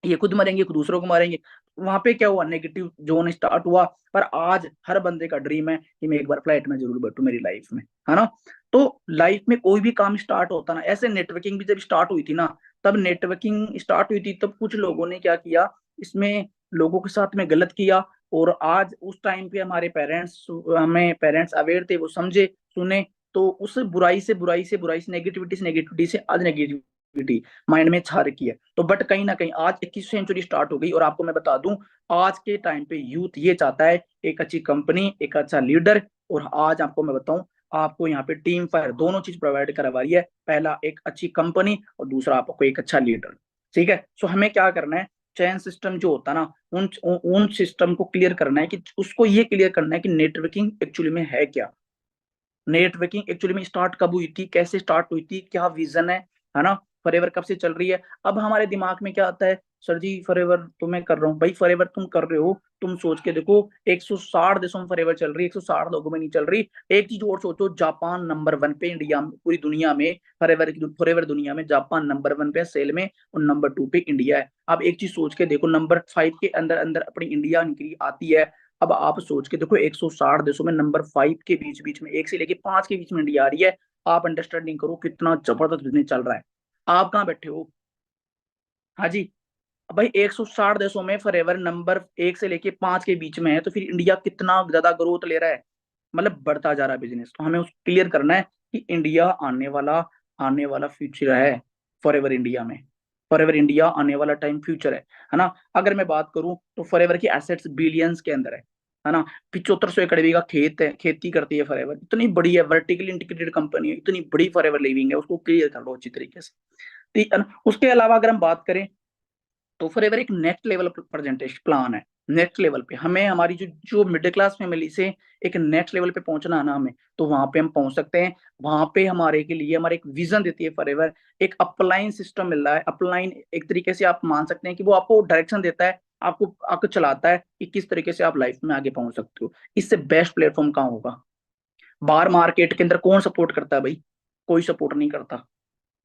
ये खुद मरेंगे, खुद दूसरों को मारेंगे। वहां पे क्या हुआ, नेगेटिव जोन स्टार्ट हुआ। पर आज हर बंदे का ड्रीम है कि मैं एक बार फ्लाइट में जरूर बैठूं मेरी लाइफ में, है ना। तो लाइफ में कोई भी काम स्टार्ट होता ना, ऐसे नेटवर्किंग भी जब स्टार्ट हुई थी ना, तब नेटवर्किंग स्टार्ट हुई थी, तब कुछ लोगों ने क्या किया, इसमें लोगों के साथ में गलत किया। और आज उस टाइम पे हमारे पेरेंट्स, हमें पेरेंट्स अवेयर थे, वो समझे, सुने। तो उस बुराई से बुराई से बुराई से नेगेटिविटी से आज नेगेटिविटी माइंड में छा रखी है। तो बट कहीं ना कहीं आज 21वीं सेंचुरी स्टार्ट हो गई, और आपको मैं बता दूं, आज के टाइम पे यूथ ये चाहता है एक अच्छी कंपनी, एक अच्छा लीडर। और आज आपको मैं बताऊं, आपको यहाँ पे टीम फायर दोनों चीज प्रोवाइड करवा रही है। पहला एक अच्छी कंपनी, और दूसरा आपको एक अच्छा लीडर। ठीक है, सो हमें क्या करना है, चैन सिस्टम जो होता है ना, उन उन सिस्टम को क्लियर करना है, कि उसको ये क्लियर करना है कि नेटवर्किंग एक्चुअली में है क्या, नेटवर्किंग एक्चुअली में स्टार्ट कब हुई थी, कैसे स्टार्ट हुई थी, क्या विजन है ना। फॉरएवर कब से चल रही है। अब हमारे दिमाग में क्या आता है, सर जी फॉरएवर तो मैं कर रहा हूँ, भाई फॉरएवर तुम कर रहे हो, तुम सोच के देखो 160 देशों में फॉरएवर चल रही है, 160 लोगों में नहीं चल रही। एक चीज और सोचो, जापान नंबर 1 पे इंडिया में, पूरी दुनिया में फॉरएवर, फॉरएवर दुनिया में जापान नंबर 1 पे सेल में, और नंबर 2 पे इंडिया है। अब एक चीज सोच के देखो, नंबर 5 के अंदर अंदर अपनी इंडिया निकली आती है। अब आप सोच के देखो, 160 देशों में नंबर 5 के बीच बीच में, 1 से लेके 5 के बीच में इंडिया आ रही है। आप अंडरस्टैंडिंग करो कितना जबरदस्त बिजनेस चल रहा है। आप कहाँ बैठे हो, हाँ जी। भाई 160 देशों में फॉरएवर नंबर 1 से लेके 5 के बीच में है, तो फिर इंडिया कितना ज्यादा ग्रोथ ले रहा है, मतलब बढ़ता जा रहा है बिजनेस। तो हमें उसको क्लियर करना है कि इंडिया आने वाला फ्यूचर है फॉरएवर इंडिया में। फॉरएवर इंडिया आने वाला टाइम फ्यूचर है ना। अगर मैं बात करूं तो फॉरएवर की एसेट्स बिलियंस के अंदर है ना। 7500 एकड़ का खेत है, खेती करती है फॉरएवर, इतनी बड़ी है, वर्टिकली इंटीग्रेटेड कंपनी है, इतनी बड़ी फॉरएवर लिविंग है, उसको क्लियर कर लो अच्छी तरीके से। ठीक है ना? उसके अलावा अगर हम बात करें, तो फॉरएवर एक नेक्स्ट लेवल प्रेजेंटेशन प्लान है। नेक्स्ट लेवल पे हमें, हमारी जो जो मिडिल क्लास फैमिली से एक नेक्स्ट लेवल पे पहुंचना है ना हमें, तो वहां पे हम पहुंच सकते हैं। वहां पे हमारे के लिए हमारे एक विजन देती है फॉरएवर, एक अपलाइन सिस्टम मिल रहा है। अपलाइन एक तरीके से आप मान सकते हैं कि वो आपको डायरेक्शन देता है, आपको आपको चलाता है कि किस तरीके से आप लाइफ में आगे पहुंच सकते हो। इससे बेस्ट प्लेटफॉर्म कहाँ होगा। बाहर मार्केट के अंदर कौन सपोर्ट करता है भाई, कोई सपोर्ट नहीं करता।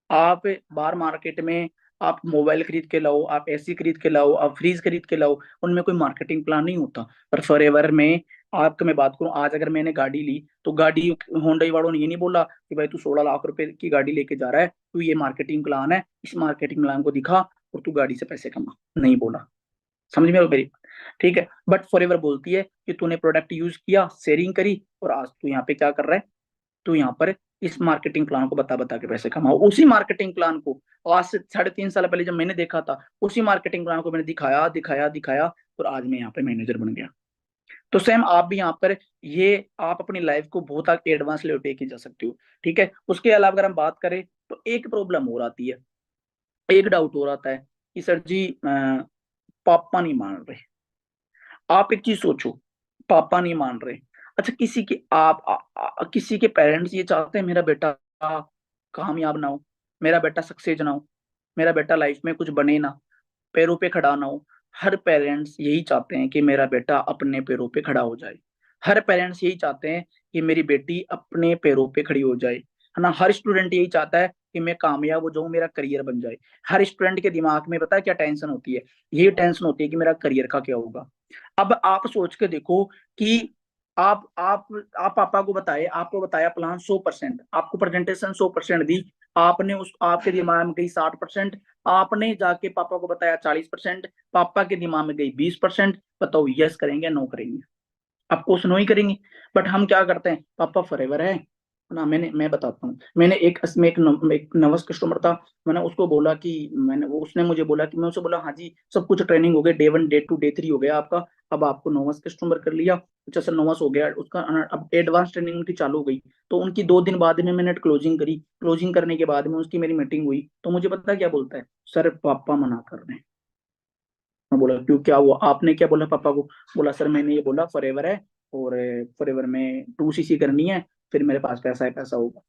आप बाहर मार्केट में आप मोबाइल खरीद के लाओ, आप एसी खरीद के लाओ, आप फ्रीज खरीद के लाओ, उनमें कोई मार्केटिंग प्लान नहीं होता। पर फॉरएवर में, आपको मैं बात करूं, आज अगर मैंने गाड़ी ली, तो गाड़ी होंडई वालों ने ये नहीं बोला कि भाई तू 16 लाख रुपए की गाड़ी लेके जा रहा है, तू ये मार्केटिंग प्लान है, इस मार्केटिंग प्लान को दिखा और तू गाड़ी से पैसे कमा, नहीं बोला। समझ में मेरी बात? ठीक है, बट फॉरएवर बोलती है कि तूने प्रोडक्ट यूज किया, शेयरिंग करी, और आज तू यहाँ पे क्या कर रहा है, तो यहाँ पर इस मार्केटिंग प्लान को बता बता के पैसे कमाओ। उसी मार्केटिंग प्लान को आज से 3.5 साल पहले जब मैंने देखा था, उसी मार्केटिंग प्लान को मैंने दिखाया दिखाया दिखाया, और आज मैं यहाँ पे मैनेजर बन गया। तो सेम आप भी यहाँ पर, ये आप अपनी लाइफ को बहुत आगे एडवांस लेवल पे की जा सकते हो। ठीक है, उसके अलावा अगर हम बात करें, तो एक प्रॉब्लम और आती है, एक डाउट और आता है कि सर जी पापा नहीं मान रहे। आप एक चीज सोचो, पापा नहीं मान रहे। अच्छा, किसी के किसी के पेरेंट्स ये चाहते हैं मेरा बेटा कामयाब ना हो, मेरा बेटा सक्सेस ना हो, मेरा बेटा लाइफ में कुछ बने ना, पैरों पे खड़ा ना हो। हर पेरेंट्स यही चाहते हैं कि मेरा बेटा अपने पैरों पे खड़ा हो जाए। हर पेरेंट्स यही चाहते हैं कि मेरी बेटी अपने पैरों पे खड़ी हो जाए, है ना। हर स्टूडेंट यही चाहता है कि मैं कामयाब हो जाऊं, मेरा करियर बन जाए। हर स्टूडेंट के दिमाग में पता है क्या टेंशन होती है, ये टेंशन होती है कि मेरा करियर का क्या होगा। अब आप सोच के देखो कि आप आप पापा को बताए, आपको बताया प्लान 100%, आपको प्रेजेंटेशन 100% दी, आपने उस आपके दिमाग में गई 60%, आपने जाके पापा को बताया 40%, पापा के दिमाग में गई 20%। बताओ यस करेंगे या नो करेंगे, आपको नो ही करेंगे। बट हम क्या करते हैं, पापा फॉरएवर है ना। मैं बताता हूँ, मैंने एक इसमें एक नर्वस कस्टमर था। मैंने उसको बोला कि उसने मुझे बोला कि, मैं उसे बोला हाँ जी सब कुछ ट्रेनिंग हो गया, डे 1 डे 2 डे 3 हो गया आपका, अब आपको नर्वस कस्टमर कर लिया। अच्छा सर नर्वस हो गया उसका, अब एडवांस ट्रेनिंग उनकी चालू हो गई। तो उनकी 2 दिन बाद में मैंने क्लोजिंग करी, क्लोजिंग करने के बाद में उसकी मेरी मीटिंग हुई, तो मुझे पता क्या बोलता है, सर पापा मना कर रहे हैं। मैं बोला क्यों, क्या हुआ, आपने क्या बोला पापा को। बोला सर मैंने ये बोला फॉरएवर है, और फॉरएवर में 2 सीसी करनी है, फिर मेरे पास पैसा है, पैसा होगा।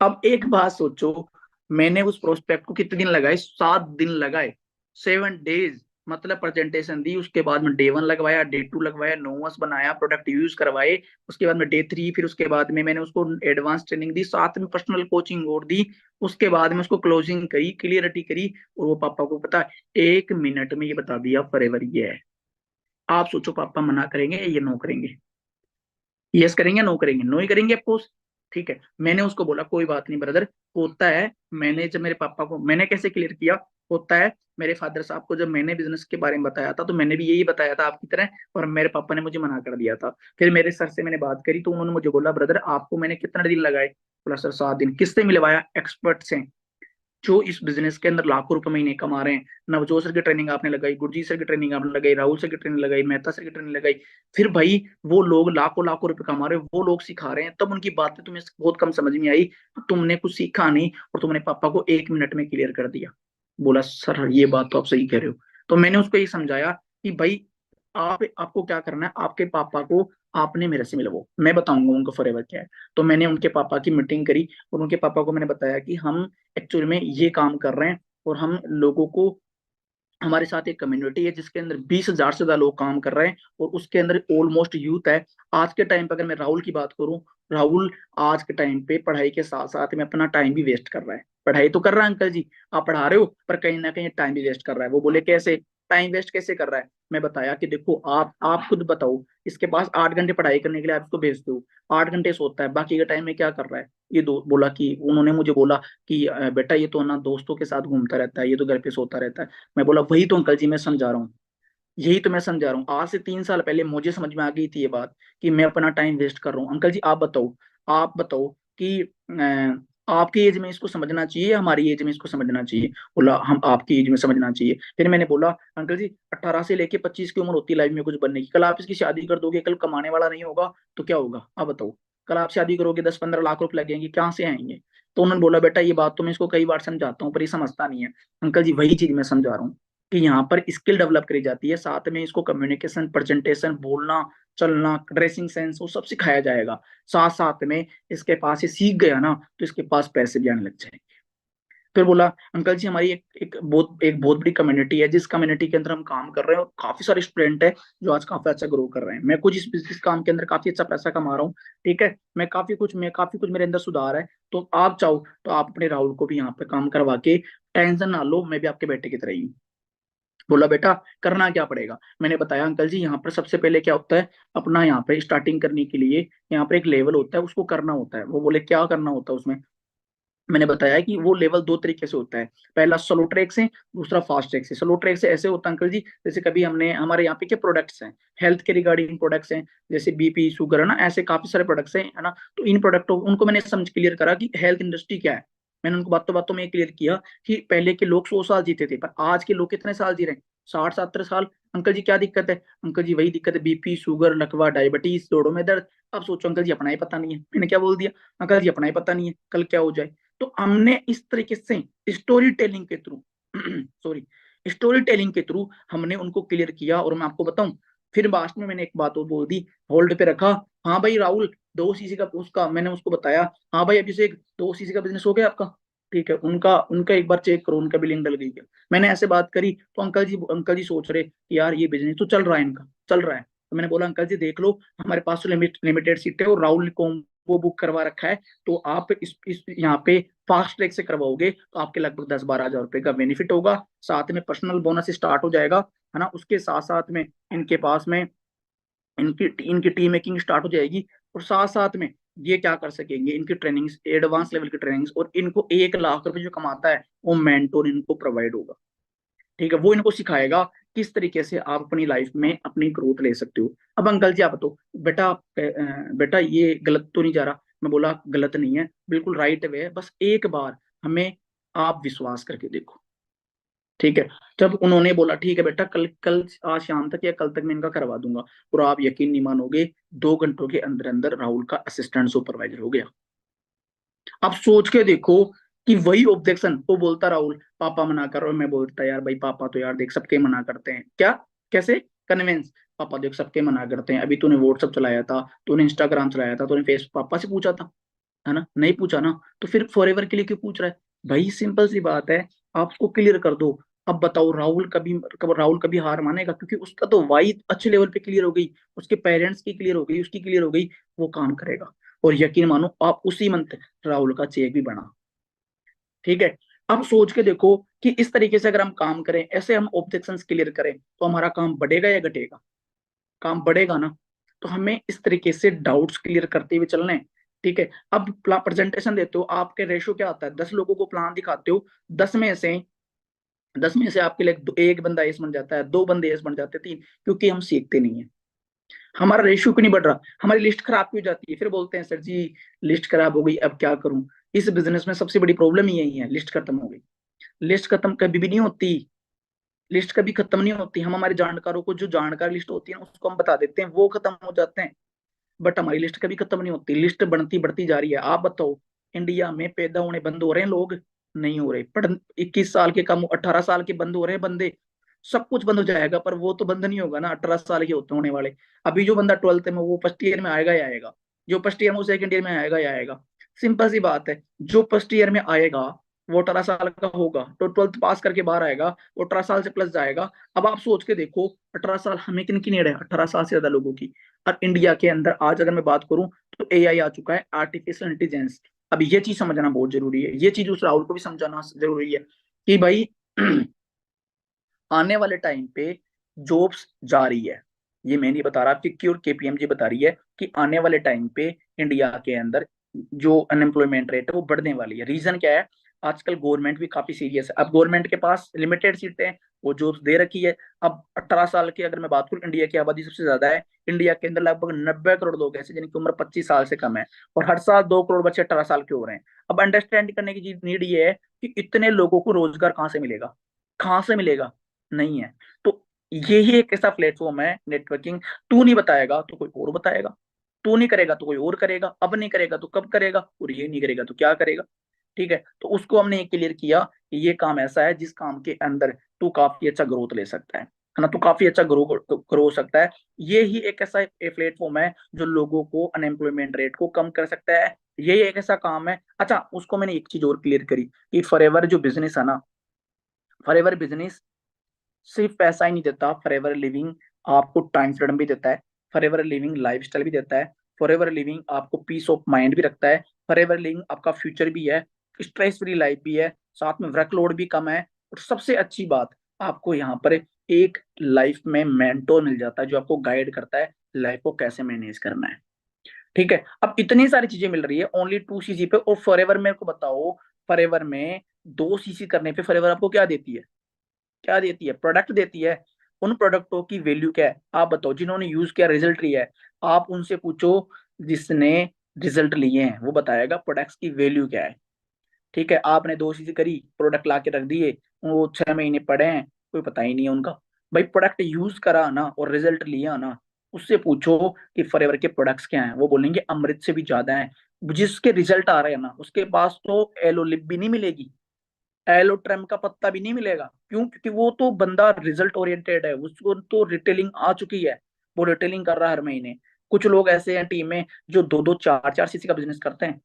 अब एक बात सोचो, मैंने उस प्रोस्पेक्ट को कितने दिन लगाए, 7 दिन लगाए, 7 डेज। मतलब प्रेजेंटेशन दी, उसके बाद में डे 1 लगवाया, डे 2 लगवाया, नोट्स बनाया, प्रोडक्ट यूज करवाए, उसके बाद में डे 3, फिर उसके बाद में मैंने उसको एडवांस ट्रेनिंग दी, साथ में पर्सनल कोचिंग और दी, उसके बाद में उसको क्लोजिंग करी, क्लियरिटी करी। और वो पापा को पता है, 1 मिनट में ये बता दिया फॉरएवर ये है। आप सोचो पापा मना करेंगे या नो करेंगे? यस करेंगे, नो करेंगे? नो ही करेंगे अफकोर्स। ठीक है, मैंने उसको बोला कोई बात नहीं ब्रदर, होता है। मैंने जब मेरे पापा को मैंने कैसे क्लियर किया, होता है। मेरे फादर साहब को जब मैंने बिजनेस के बारे में बताया था तो मैंने भी यही बताया था आपकी तरह, और मेरे पापा ने मुझे मना कर दिया था। फिर मेरे सर से मैंने बात करी तो उन्होंने मुझे बोला ब्रदर आपको मैंने कितने दिन लगाए? बोला सर 7 दिन। किससे मिलवाया? एक्सपर्ट से, जो इस बिजनेस के अंदर लाखों रुपए महीने कमा रहे हैं। नवजोत सर की ट्रेनिंग आपने लगाई, गुरजीत सर की ट्रेनिंग आपने लगाई, राहुल सर की ट्रेनिंग लगाई, मेहता सर की ट्रेनिंग लगाई। फिर भाई वो लोग लाखों लाखों रुपए कमा रहे हैं, वो लोग सिखा रहे हैं, तब उनकी बातें तुम्हें बहुत कम समझ में आई। तुमने कुछ सीखा नहीं और तुमने पापा को 1 मिनट में क्लियर कर दिया। बोला सर ये बात तो आप सही कह रहे हो। तो मैंने उसको ये समझाया कि भाई आपको क्या करना है, आपके पापा को आपने मेरे से मिलवाओ, मैं बताऊंगा उनको फॉरएवर क्या है। तो मैंने उनके पापा की मीटिंग करी और उनके पापा को मैंने बताया कि हम एक्चुअल में ये काम कर रहे हैं, और हम लोगों को, हमारे साथ एक कम्युनिटी है जिसके अंदर 20,000 से ज्यादा लोग काम कर रहे हैं, और उसके अंदर ऑलमोस्ट यूथ है। आज के टाइम पे अगर मैं राहुल की बात करूं, राहुल आज के टाइम पे पढ़ाई के साथ साथ में अपना टाइम भी वेस्ट कर रहा है। पढ़ाई तो कर रहा है अंकल जी, आप पढ़ा रहे हो, पर कहीं ना कहीं टाइम भी वेस्ट कर रहा है। वो बोले कैसे टाइम वेस्ट कैसे कर रहा है? मैं बताया कि देखो आप खुद बताओ, इसके पास 8 घंटे पढ़ाई करने के लिए आप इसको भेजते हो, 8 घंटे सोता है, बाकी के टाइम में क्या कर रहा है? ये दो बोला कि उन्होंने मुझे बोला कि बेटा ये तो ना दोस्तों के साथ घूमता रहता है, ये तो घर पे सोता रहता है। मैं बोला वही तो अंकल जी मैं समझा रहा हूँ, यही तो मैं समझा रहा हूँ। आज से 3 साल पहले मुझे समझ में आ गई थी ये बात कि मैं अपना टाइम वेस्ट कर रहा हूँ। अंकल जी आप बताओ कि आपकी एज में इसको समझना चाहिए या हमारी एज में इसको समझना चाहिए? बोला हम आपकी एज में समझना चाहिए। फिर मैंने बोला अंकल जी 18 से लेके 25 की उम्र होती है लाइफ में कुछ बनने की। कल आप इसकी शादी कर दोगे, कल कमाने वाला नहीं होगा तो क्या होगा आप बताओ? कल आप शादी करोगे, 10-15 लाख रुपए लगेंगे, कहाँ से आएंगे? तो उन्होंने बोला बेटा ये बात तो मैं इसको कई बार समझाता हूँ पर ये समझता नहीं है। अंकल जी वही चीज मैं समझा रहा हूँ कि यहाँ पर स्किल डेवलप करी जाती है, साथ में इसको कम्युनिकेशन, प्रेजेंटेशन, बोलना, चलना, ड्रेसिंग सेंस, वो सब सिखाया जाएगा। साथ साथ में इसके पास ये सीख गया ना तो इसके पास पैसे भी आने लग जाएंगे। फिर बोला अंकल जी हमारी एक बहुत बड़ी कम्युनिटी है, जिस कम्युनिटी के अंदर हम काम कर रहे हैं और काफी सारे स्टूडेंट है जो आज काफी अच्छा ग्रो कर रहे हैं। मैं कुछ इस काम के अंदर काफी अच्छा पैसा कमा रहा हूँ। ठीक है, मैं काफी कुछ मेरे अंदर सुधार है। तो आप चाहो तो आप अपने राहुल को भी यहाँ पे काम करवा के टेंशन ना लो, मैं भी आपके बेटे की तरह ही हूँ। बोला बेटा करना क्या पड़ेगा? मैंने बताया अंकल जी यहाँ पर सबसे पहले क्या होता है, अपना यहाँ पे स्टार्टिंग करने के लिए यहाँ पर एक लेवल होता है, उसको करना होता है। वो बोले क्या करना होता है उसमें? मैंने बताया कि वो लेवल 2 तरीके से होता है, पहला स्लो ट्रैक से, दूसरा फास्ट ट्रैक से। स्लो ट्रैक से ऐसे होता है अंकल जी, जैसे कभी हमने हमारे यहाँ पे क्या प्रोडक्ट्स हैं, हेल्थ के रिगार्डिंग प्रोडक्ट्स हैं, जैसे बीपी शुगर है ना, ऐसे काफी सारे प्रोडक्ट्स हैं है ना। तो इन प्रोडक्टों उनको मैंने समझ क्लियर करा कि हेल्थ इंडस्ट्री क्या है। मैंने उनको बातों बातों में क्लियर किया कि पहले के लोग 100 साल जीते थे, पर आज के लोग कितने साल जी रहे हैं? 60-70 साल। अंकल जी क्या दिक्कत है? अंकल जी वही दिक्कत है, बीपी शुगर लकवा डायबिटीज जोड़ों में दर्द। अब सोचो अंकल जी अपना ही पता नहीं है, मैंने क्या बोल दिया, अंकल जी अपना ही पता नहीं है कल क्या हो जाए। तो हमने इस तरीके से स्टोरी टेलिंग के थ्रू सॉरी स्टोरी टेलिंग के थ्रू हमने उनको क्लियर किया। और मैं आपको बताऊं, फिर लास्ट में मैंने एक बात और बोल दी, होल्ड पे रखा। हाँ भाई राहुल, 2 सीसी का उसका मैंने उसको बताया, हाँ भाई अभी से 2 सीसी का बिजनेस हो गया आपका? ठीक है, उनका उनका एक बार चेक करो, उनका बिलिंग डल गई क्या? मैंने ऐसे बात करी तो अंकल जी सोच रहे कि यार ये बिजनेस तो चल रहा है, इनका चल रहा है। तो मैंने बोला अंकल जी देख लो, हमारे पास तो लिमिटेड सीट है और राहुल ने वो बुक करवा रखा है। तो आप इस यहाँ पे फास्ट ट्रैक से करवाओगे तो आपके लगभग 10-12 हज़ार रुपए का बेनिफिट होगा, साथ में पर्सनल बोनस स्टार्ट हो जाएगा, है ना। उसके साथ साथ में इनके पास में इनकी इनकी टीम मेकिंग स्टार्ट हो जाएगी, और साथ साथ में ये क्या कर सकेंगे, इनकी ट्रेनिंग्स एडवांस लेवल की ट्रेनिंग्स, और इनको 1 लाख रुपए जो कमाता है वो मेंटोर इनको प्रोवाइड होगा। ठीक है, वो इनको सिखाएगा किस तरीके से आप अपनी लाइफ में अपनी ग्रोथ ले सकते हो। अब अंकल जी आप तो बेटा ये गलत तो नहीं जा रहा? मैं बोला गलत नहीं है, बिल्कुल राइट वे है, बस एक बार हमें आप विश्वास करके देखो। ठीक है, जब उन्होंने बोला ठीक है बेटा, कल कल आज शाम तक या कल तक मैं इनका करवा दूंगा, और आप यकीन नहीं मानोगे, 2 घंटों के अंदर अंदर राहुल का असिस्टेंट सुपरवाइजर हो गया। आप सोच के देखो कि वही ऑब्जेक्शन वो बोलता राहुल पापा मना कर रहे हो, मैं बोलता यार भाई पापा तो यार देख सबके मना करते हैं क्या, कैसे कन्विंस, पापा देख सबके मना करते हैं, अभी तूने व्हाट्सअप चलाया था, तूने इंस्टाग्राम चलाया था, तूने फेस पापा से पूछा था, है ना? नहीं पूछा ना, तो फिर फॉरएवर के लिए क्यों पूछ रहा है? भाई सिंपल सी बात है, आप उसको क्लियर कर दो। अब बताओ राहुल कभी हार मानेगा? क्योंकि उसका तो वाई अच्छे लेवल पे क्लियर हो गई, उसके पेरेंट्स की क्लियर हो गई, उसकी क्लियर हो गई, वो काम करेगा। और यकीन मानो आप उसी मंथ राहुल का चेक भी बना। ठीक है। अब सोच के देखो कि इस तरीके से अगर हम काम करें, ऐसे हम ऑब्जेक्शंस क्लियर करें, तो हमारा काम बढ़ेगा या घटेगा? काम बढ़ेगा ना। तो हमें इस तरीके से डाउट्स क्लियर करते हुए चलना है। ठीक है। अब प्रेजेंटेशन देते हो, आपके रेशो क्या आता है? 10 लोगों को प्लान दिखाते हो, 10 में से आपके लिए एक बंदा एस बन जाता है, 2 बंदे एस बन जाते हैं, 3। क्योंकि हम सीखते नहीं है। हमारा रेशियो क्यों नहीं बढ़ रहा? हमारी लिस्ट खराब क्यों हो जाती है? फिर बोलते हैं सर जी लिस्ट खराब हो गई, अब क्या करूं? इस बिजनेस में सबसे बड़ी प्रॉब्लम ही यही है, लिस्ट खत्म हो गई। लिस्ट खत्म कभी भी नहीं होती। लिस्ट कभी खत्म नहीं होती। हम हमारे जानकारों को, जो जानकार लिस्ट होती है ना, उसको हम बता देते हैं, वो खत्म हो जाते हैं। बट हमारी लिस्ट कभी खत्म नहीं होती, लिस्ट बढ़ती बढ़ती जा रही है। आप बताओ, इंडिया में पैदा होने बंद हो रहे हैं लोग? नहीं हो रहे। पढ़ 21 साल के कम, 18 साल के बंद हो रहे हैं बंदे। सब कुछ बंद हो जाएगा, पर वो तो बंद नहीं होगा ना 18 साल के होते होने वाले। अभी जो बंदा 12th में, वो फर्स्ट ईयर में आएगा या आएगा? जो फर्स्ट ईयर में, वो सेकंड ईयर में आएगा या आएगा? सिंपल सी बात है। जो फर्स्ट ईयर में आएगा वो 18 साल का होगा, तो 12th पास करके बाहर आएगा, वो 18 साल से प्लस जाएगा। अब आप सोच के देखो, 18 साल हमें किन की नीड है? 18 साल से ज्यादा लोगों की। और इंडिया के अंदर आज अगर मैं बात करूं, तो एआई आ चुका है, आर्टिफिशियल इंटेलिजेंस। अब ये चीज समझना बहुत जरूरी है, ये चीज उस राहुल को भी समझाना जरूरी है कि भाई आने वाले टाइम पे जॉब्स जा रही है। ये मैं नहीं बता रहा, आपकी और केपीएमजी बता रही है कि आने वाले टाइम पे इंडिया के अंदर जो अनएम्प्लॉयमेंट रेट है वो बढ़ने वाली है। रीजन क्या है? आजकल गवर्नमेंट भी काफी सीरियस है। अब गवर्नमेंट के पास लिमिटेड सीटें हैं, वो जॉब्स दे रखी है। अब 18 साल की अगर मैं बात करूं, इंडिया की आबादी सबसे ज्यादा है। इंडिया के अंदर लगभग 90 करोड़ लोग ऐसे जिनकी उम्र 25 साल से कम है, और हर साल 2 करोड़ बच्चे 18 साल के हो रहे हैं। अब अंडरस्टैंड करने की चीज नीड ये है कि इतने लोगों को रोजगार कहाँ से मिलेगा? कहाँ से मिलेगा? नहीं है। तो यही एक ऐसा प्लेटफॉर्म है नेटवर्किंग। तू नहीं बताएगा तो कोई और बताएगा, तू नहीं करेगा तो कोई और करेगा, अब नहीं करेगा तो कब करेगा, और ये नहीं करेगा तो क्या करेगा? ठीक है। तो उसको हमने क्लियर किया कि ये काम ऐसा है जिस काम के अंदर तू काफी अच्छा ग्रोथ ले सकता है ना? तू काफी अच्छा ग्रो हो सकता है। ये ही एक ऐसा प्लेटफॉर्म है जो लोगों को अनएम्प्लॉयमेंट रेट को कम कर सकता है। यही एक ऐसा काम है। अच्छा, उसको मैंने एक चीज और क्लियर करी कि फॉरएवर जो बिजनेस है ना, फॉरएवर बिजनेस सिर्फ पैसा ही नहीं देता, फॉरएवर लिविंग आपको टाइम फ्रीडम भी देता है, फॉरएवर लिविंग लाइफस्टाइल भी देता है, फॉरएवर लिविंग आपको पीस ऑफ माइंड भी रखता है, फॉरएवर लिविंग आपका फ्यूचर भी है, स्ट्रेस फ्री लाइफ भी है, साथ में वर्कलोड भी कम है। और सबसे अच्छी बात, आपको यहाँ पर एक लाइफ में मेंटोर मिल जाता है जो आपको गाइड करता है लाइफ को कैसे मैनेज करना है। ठीक है। अब इतनी सारी चीजें मिल रही है ओनली 2 सीसी पे। और फॉरएवर मेरे को बताओ, फॉरएवर में 2 सीसी करने पे फॉरएवर आपको क्या देती है? क्या देती है? प्रोडक्ट देती है। उन प्रोडक्टों की वैल्यू क्या है? आप बताओ, जिन्होंने यूज किया, रिजल्ट लिया है, आप उनसे पूछो। जिसने रिजल्ट लिए हैं वो बताएगा प्रोडक्ट्स की वैल्यू क्या है। ठीक है। आपने 2 चीजें करी, प्रोडक्ट ला के रख दिए, वो 6 महीने पड़े हैं, कोई पता ही नहीं है उनका। भाई प्रोडक्ट यूज करा ना और रिजल्ट लिया ना, उससे पूछो कि फॉरएवर के प्रोडक्ट्स क्या हैं, वो बोलेंगे अमृत से भी ज्यादा है। जिसके रिजल्ट आ रहे हैं ना, उसके पास तो एलोलिप भी नहीं मिलेगी, एलोट्रेम का पत्ता भी नहीं मिलेगा। क्यों? क्योंकि वो तो बंदा रिजल्ट ओरिएंटेड है, उसको तो रिटेलिंग आ चुकी है, वो रिटेलिंग कर रहा है हर महीने। कुछ लोग ऐसे हैं टीम में जो 2-2 4-4 सीसी का बिजनेस करते हैं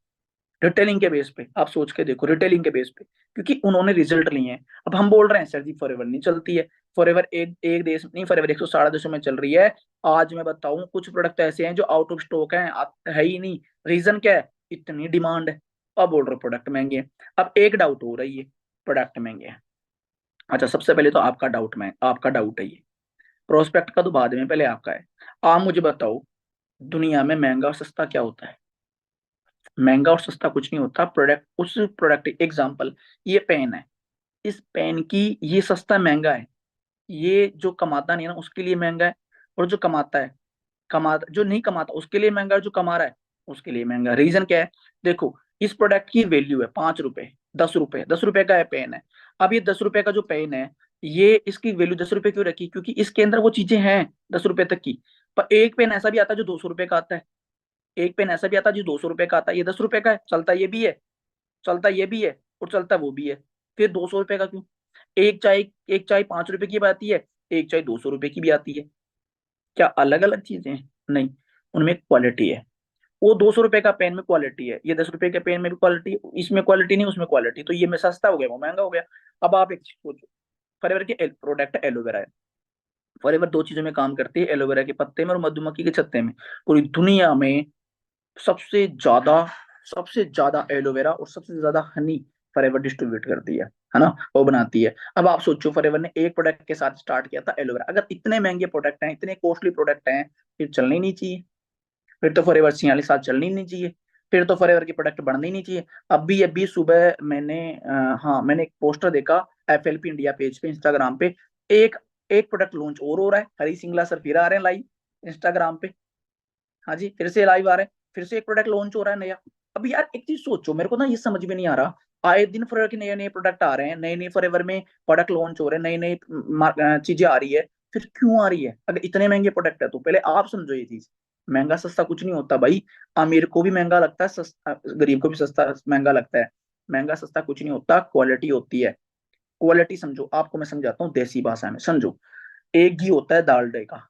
रिटेलिंग के बेस पे। आप सोच के देखो, रिटेलिंग के बेस पे, क्योंकि उन्होंने रिजल्ट लिए हैं। अब हम बोल रहे हैं सर जी फॉरएवर नहीं चलती है। फॉरएवर एक एक देश नहीं, फॉरएवर 160 देशों में चल रही है। आज मैं बताऊं, कुछ प्रोडक्ट ऐसे हैं जो आउट ऑफ स्टॉक हैं, है ही नहीं। रीजन क्या है? इतनी डिमांड है। अब बोल रहे प्रोडक्ट महंगे हैं। अब एक डाउट हो रही है, प्रोडक्ट महंगे हैं। अच्छा, सबसे पहले तो आपका डाउट है ये। प्रोस्पेक्ट का तो बाद में, पहले आपका है। आप मुझे बताओ, दुनिया में महंगा और सस्ता क्या होता है? महंगा और सस्ता कुछ नहीं होता। प्रोडक्ट, उस प्रोडक्ट एग्जांपल, ये पेन है, इस पेन की ये सस्ता महंगा है। ये जो कमाता नहीं है ना उसके लिए महंगा है, और जो कमाता है, जो नहीं कमाता उसके लिए महंगा है, जो कमा रहा है उसके लिए महंगा। रीजन क्या है? देखो, इस प्रोडक्ट की वैल्यू है 5 रुपए, 10 रुपए, 10 रुपए का है पेन है। अब ये 10 रुपए का जो पेन है, ये इसकी वैल्यू 10 रुपए क्यों रखी? क्योंकि इसके अंदर वो चीजें हैं 10 रुपए तक की। पर एक पेन ऐसा भी आता है जो 200 रुपए का आता है, एक पेन ऐसा भी आता है जो 200 रुपए का आता है। ये 10 रुपए का है, चलता ये भी है, चलता ये भी है, और चलता वो भी है। फिर 200 रुपए का क्यों? एक चाय 5 रुपए की भी आती है, एक चाय 200 रुपए की भी आती है। क्या अलग अलग चीजें हैं? नहीं, उनमें क्वालिटी है। वो 200 रुपए का पेन में क्वालिटी है, ये 10 रुपए के पेन में भी क्वालिटी, इसमें क्वालिटी नहीं उसमें क्वालिटी, तो ये में सस्ता हो गया वो महंगा हो गया। अब आप एक चीज सोचो, फॉरएवर की प्रोडक्ट एलोवेरा है। फॉरएवर दो चीजों में काम करती है, एलोवेरा के पत्ते में और मधुमक्खी के छत्ते में। पूरी दुनिया में सबसे ज्यादा सबसे ज्यादा एलोवेरा और सबसे ज्यादा हनी फॉरएवर डिस्ट्रीब्यूट करती है ना, वो बनाती है। अब आप सोचो, फॉरएवर ने एक प्रोडक्ट के साथ स्टार्ट किया था एलोवेरा। अगर इतने महंगे प्रोडक्ट हैं, इतने कॉस्टली प्रोडक्ट हैं, फिर चलने ही नहीं चाहिए। फिर तो फॉरएवर 46 साल चलनी नहीं चाहिए। फिर तो फॉरएवर की प्रोडक्ट बढ़नी नहीं चाहिए। अभी अभी सुबह मैंने हाँ, मैंने एक पोस्टर देखा एफएलपी इंडिया पेज पे, इंस्टाग्राम पे। एक एक प्रोडक्ट लॉन्च और हो रहा है, हरी सिंगला सर फिर आ रहे हैं लाइव इंस्टाग्राम पे। हाँ जी, फिर से लाइव आ रहे हैं, फिर से एक प्रोडक्ट लॉन्च हो रहा है नया। अब यार एक चीज सोचो, मेरे को ना ये समझ में नहीं आ रहा। आए दिन फॉरएवर के नए नए प्रोडक्ट आ रहे हैं, नए नए फॉरएवर में प्रोडक्ट लॉन्च हो रहे हैं, नई नई चीजें आ रही है। फिर क्यों आ रही है? अगर इतने महंगे प्रोडक्ट है तो पहले आप समझो ये चीज। महंगा सस्ता कुछ नहीं होता भाई। अमीर को भी महंगा लगता है, सस्ता गरीब को भी सस्ता महंगा लगता है। महंगा सस्ता कुछ नहीं होता, क्वालिटी होती है। क्वालिटी समझो, आपको मैं समझाता हूँ देसी भाषा में, समझो। एक घी होता है डालडे का,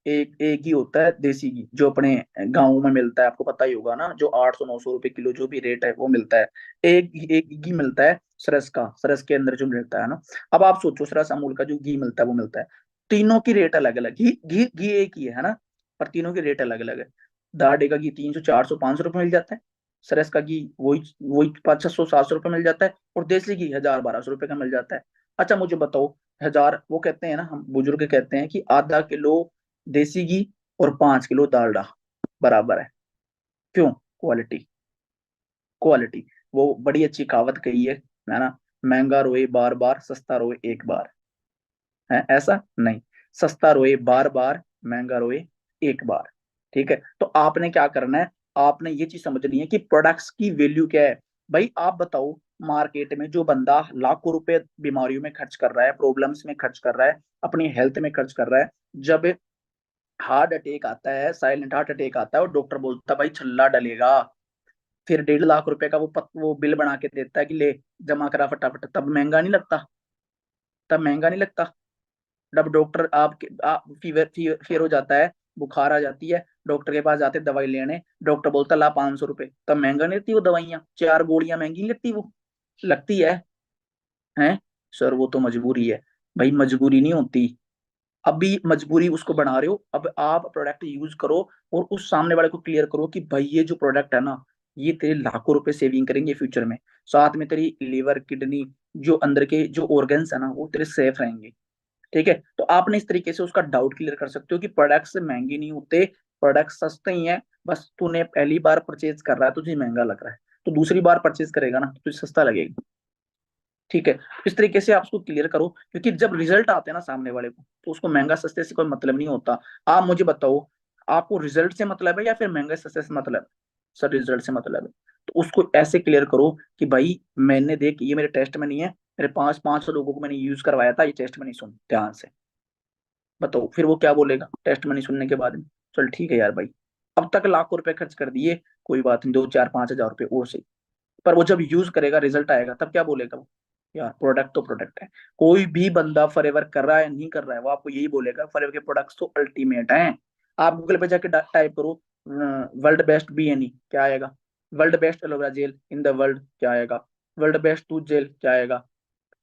एक एक घी होता है देसी घी जो अपने गाँव में मिलता है, आपको पता ही होगा ना, जो 800 900 रुपए किलो जो भी रेट है वो मिलता है। एक घी मिलता है सरस का, सरस के अंदर जो मिलता है ना। अब आप सोचो, सरस अमूल का जो घी मिलता है वो मिलता है। तीनों की रेट अलग अलग, घी घी घी एक ही है ना, पर तीनों की रेट अलग अलग है। दाड़े का घी 300 400 500 रुपये मिल जाता है। सरस का घी वही वही 500 600 700 रुपये मिल जाता है। और देसी घी 1000 1200 रुपये का मिल जाता है। अच्छा मुझे बताओ, हजार वो कहते हैं ना, हम बुजुर्ग कहते हैं कि आधा किलो देसी घी और 5 किलो डालडा बराबर है। क्यों? क्वालिटी। क्वालिटी। वो बड़ी अच्छी कहावत कही है ना, महंगा रोए बार बार, सस्ता रोए एक बार। है ऐसा नहीं, सस्ता रोए बार बार, महंगा रोए एक बार। ठीक है, तो आपने क्या करना है, आपने ये चीज समझनी है कि प्रोडक्ट्स की वैल्यू क्या है। भाई आप बताओ, मार्केट में जो बंदा लाखों रुपए बीमारियों में खर्च कर रहा है, प्रॉब्लम्स में खर्च कर रहा है, अपनी हेल्थ में खर्च कर रहा है, जब हार्ट अटैक आता है, साइलेंट हार्ट अटैक आता है, और डॉक्टर बोलता है भाई छल्ला डलेगा, फिर 1.5 लाख रुपए का वो बिल बना के देता है कि ले जमा करा फटाफट, तब महंगा नहीं लगता? तब महंगा नहीं लगता? जब डॉक्टर आप फीवर हो जाता है, बुखार आ जाती है, डॉक्टर के पास जाते दवाई लेने, डॉक्टर बोलता ला 500 रुपए, तब महंगा नहीं लगती वो दवाइयाँ? 4 गोलियां महंगी नहीं लगती वो? लगती है। हैं? सर वो तो मजबूरी है। भाई मजबूरी नहीं होती। अभी मजबूरी उसको बना रहे हो, अब आप प्रोडक्ट यूज करो और उस सामने वाले को क्लियर करो कि भाई ये जो प्रोडक्ट है ना, ये तेरे लाखों रुपए सेविंग करेंगे फ्यूचर में। साथ में तेरी लीवर किडनी, जो अंदर के जो ऑर्गन्स है ना, वो तेरे सेफ रहेंगे। ठीक है, तो आपने इस तरीके से उसका डाउट क्लियर कर सकते हो कि प्रोडक्ट्स महंगे नहीं होते, प्रोडक्ट सस्ते ही हैं। बस तूने पहली बार परचेज कर रहा है, तुझे महंगा लग रहा है, तो दूसरी बार परचेज करेगा ना तो तुझे सस्ता लगेगा। ठीक है, इस तरीके से आप उसको क्लियर करो, क्योंकि जब रिजल्ट आते हैं ना सामने वाले को, तो उसको महंगा सस्ते से कोई मतलब नहीं होता। आप मुझे बताओ, आपको रिजल्ट से मतलब है या फिर महंगे सस्ते से मतलब है? सर रिजल्ट से मतलब है। तो उसको ऐसे क्लियर करो कि भाई मैंने देख, ये मेरे टेस्ट में नहीं है, मेरे 500 लोगों को मैंने यूज करवाया था, ये टेस्ट में नहीं, सुन ध्यान से। बताओ फिर वो क्या बोलेगा टेस्ट में नहीं सुनने के बाद में? चल ठीक है यार भाई, अब तक लाखों रुपए खर्च कर दिए, कोई बात नहीं, 2 4 5 हजार रुपए और सही। पर वो जब यूज करेगा, रिजल्ट आएगा, तब क्या बोलेगा वो? यार प्रोडक्ट तो प्रोडक्ट है। कोई भी बंदा फॉरएवर कर रहा है नहीं कर रहा है, वो आपको यही बोलेगा फॉरएवर के प्रोडक्ट्स तो अल्टीमेट हैं। आप गूगल पे जाके टाइप करो वर्ल्ड बेस्ट BNE, क्या आएगा? World best aloe vera gel in the world, क्या आएगा? वर्ल्ड बेस्ट टूथ जेल, क्या आएगा?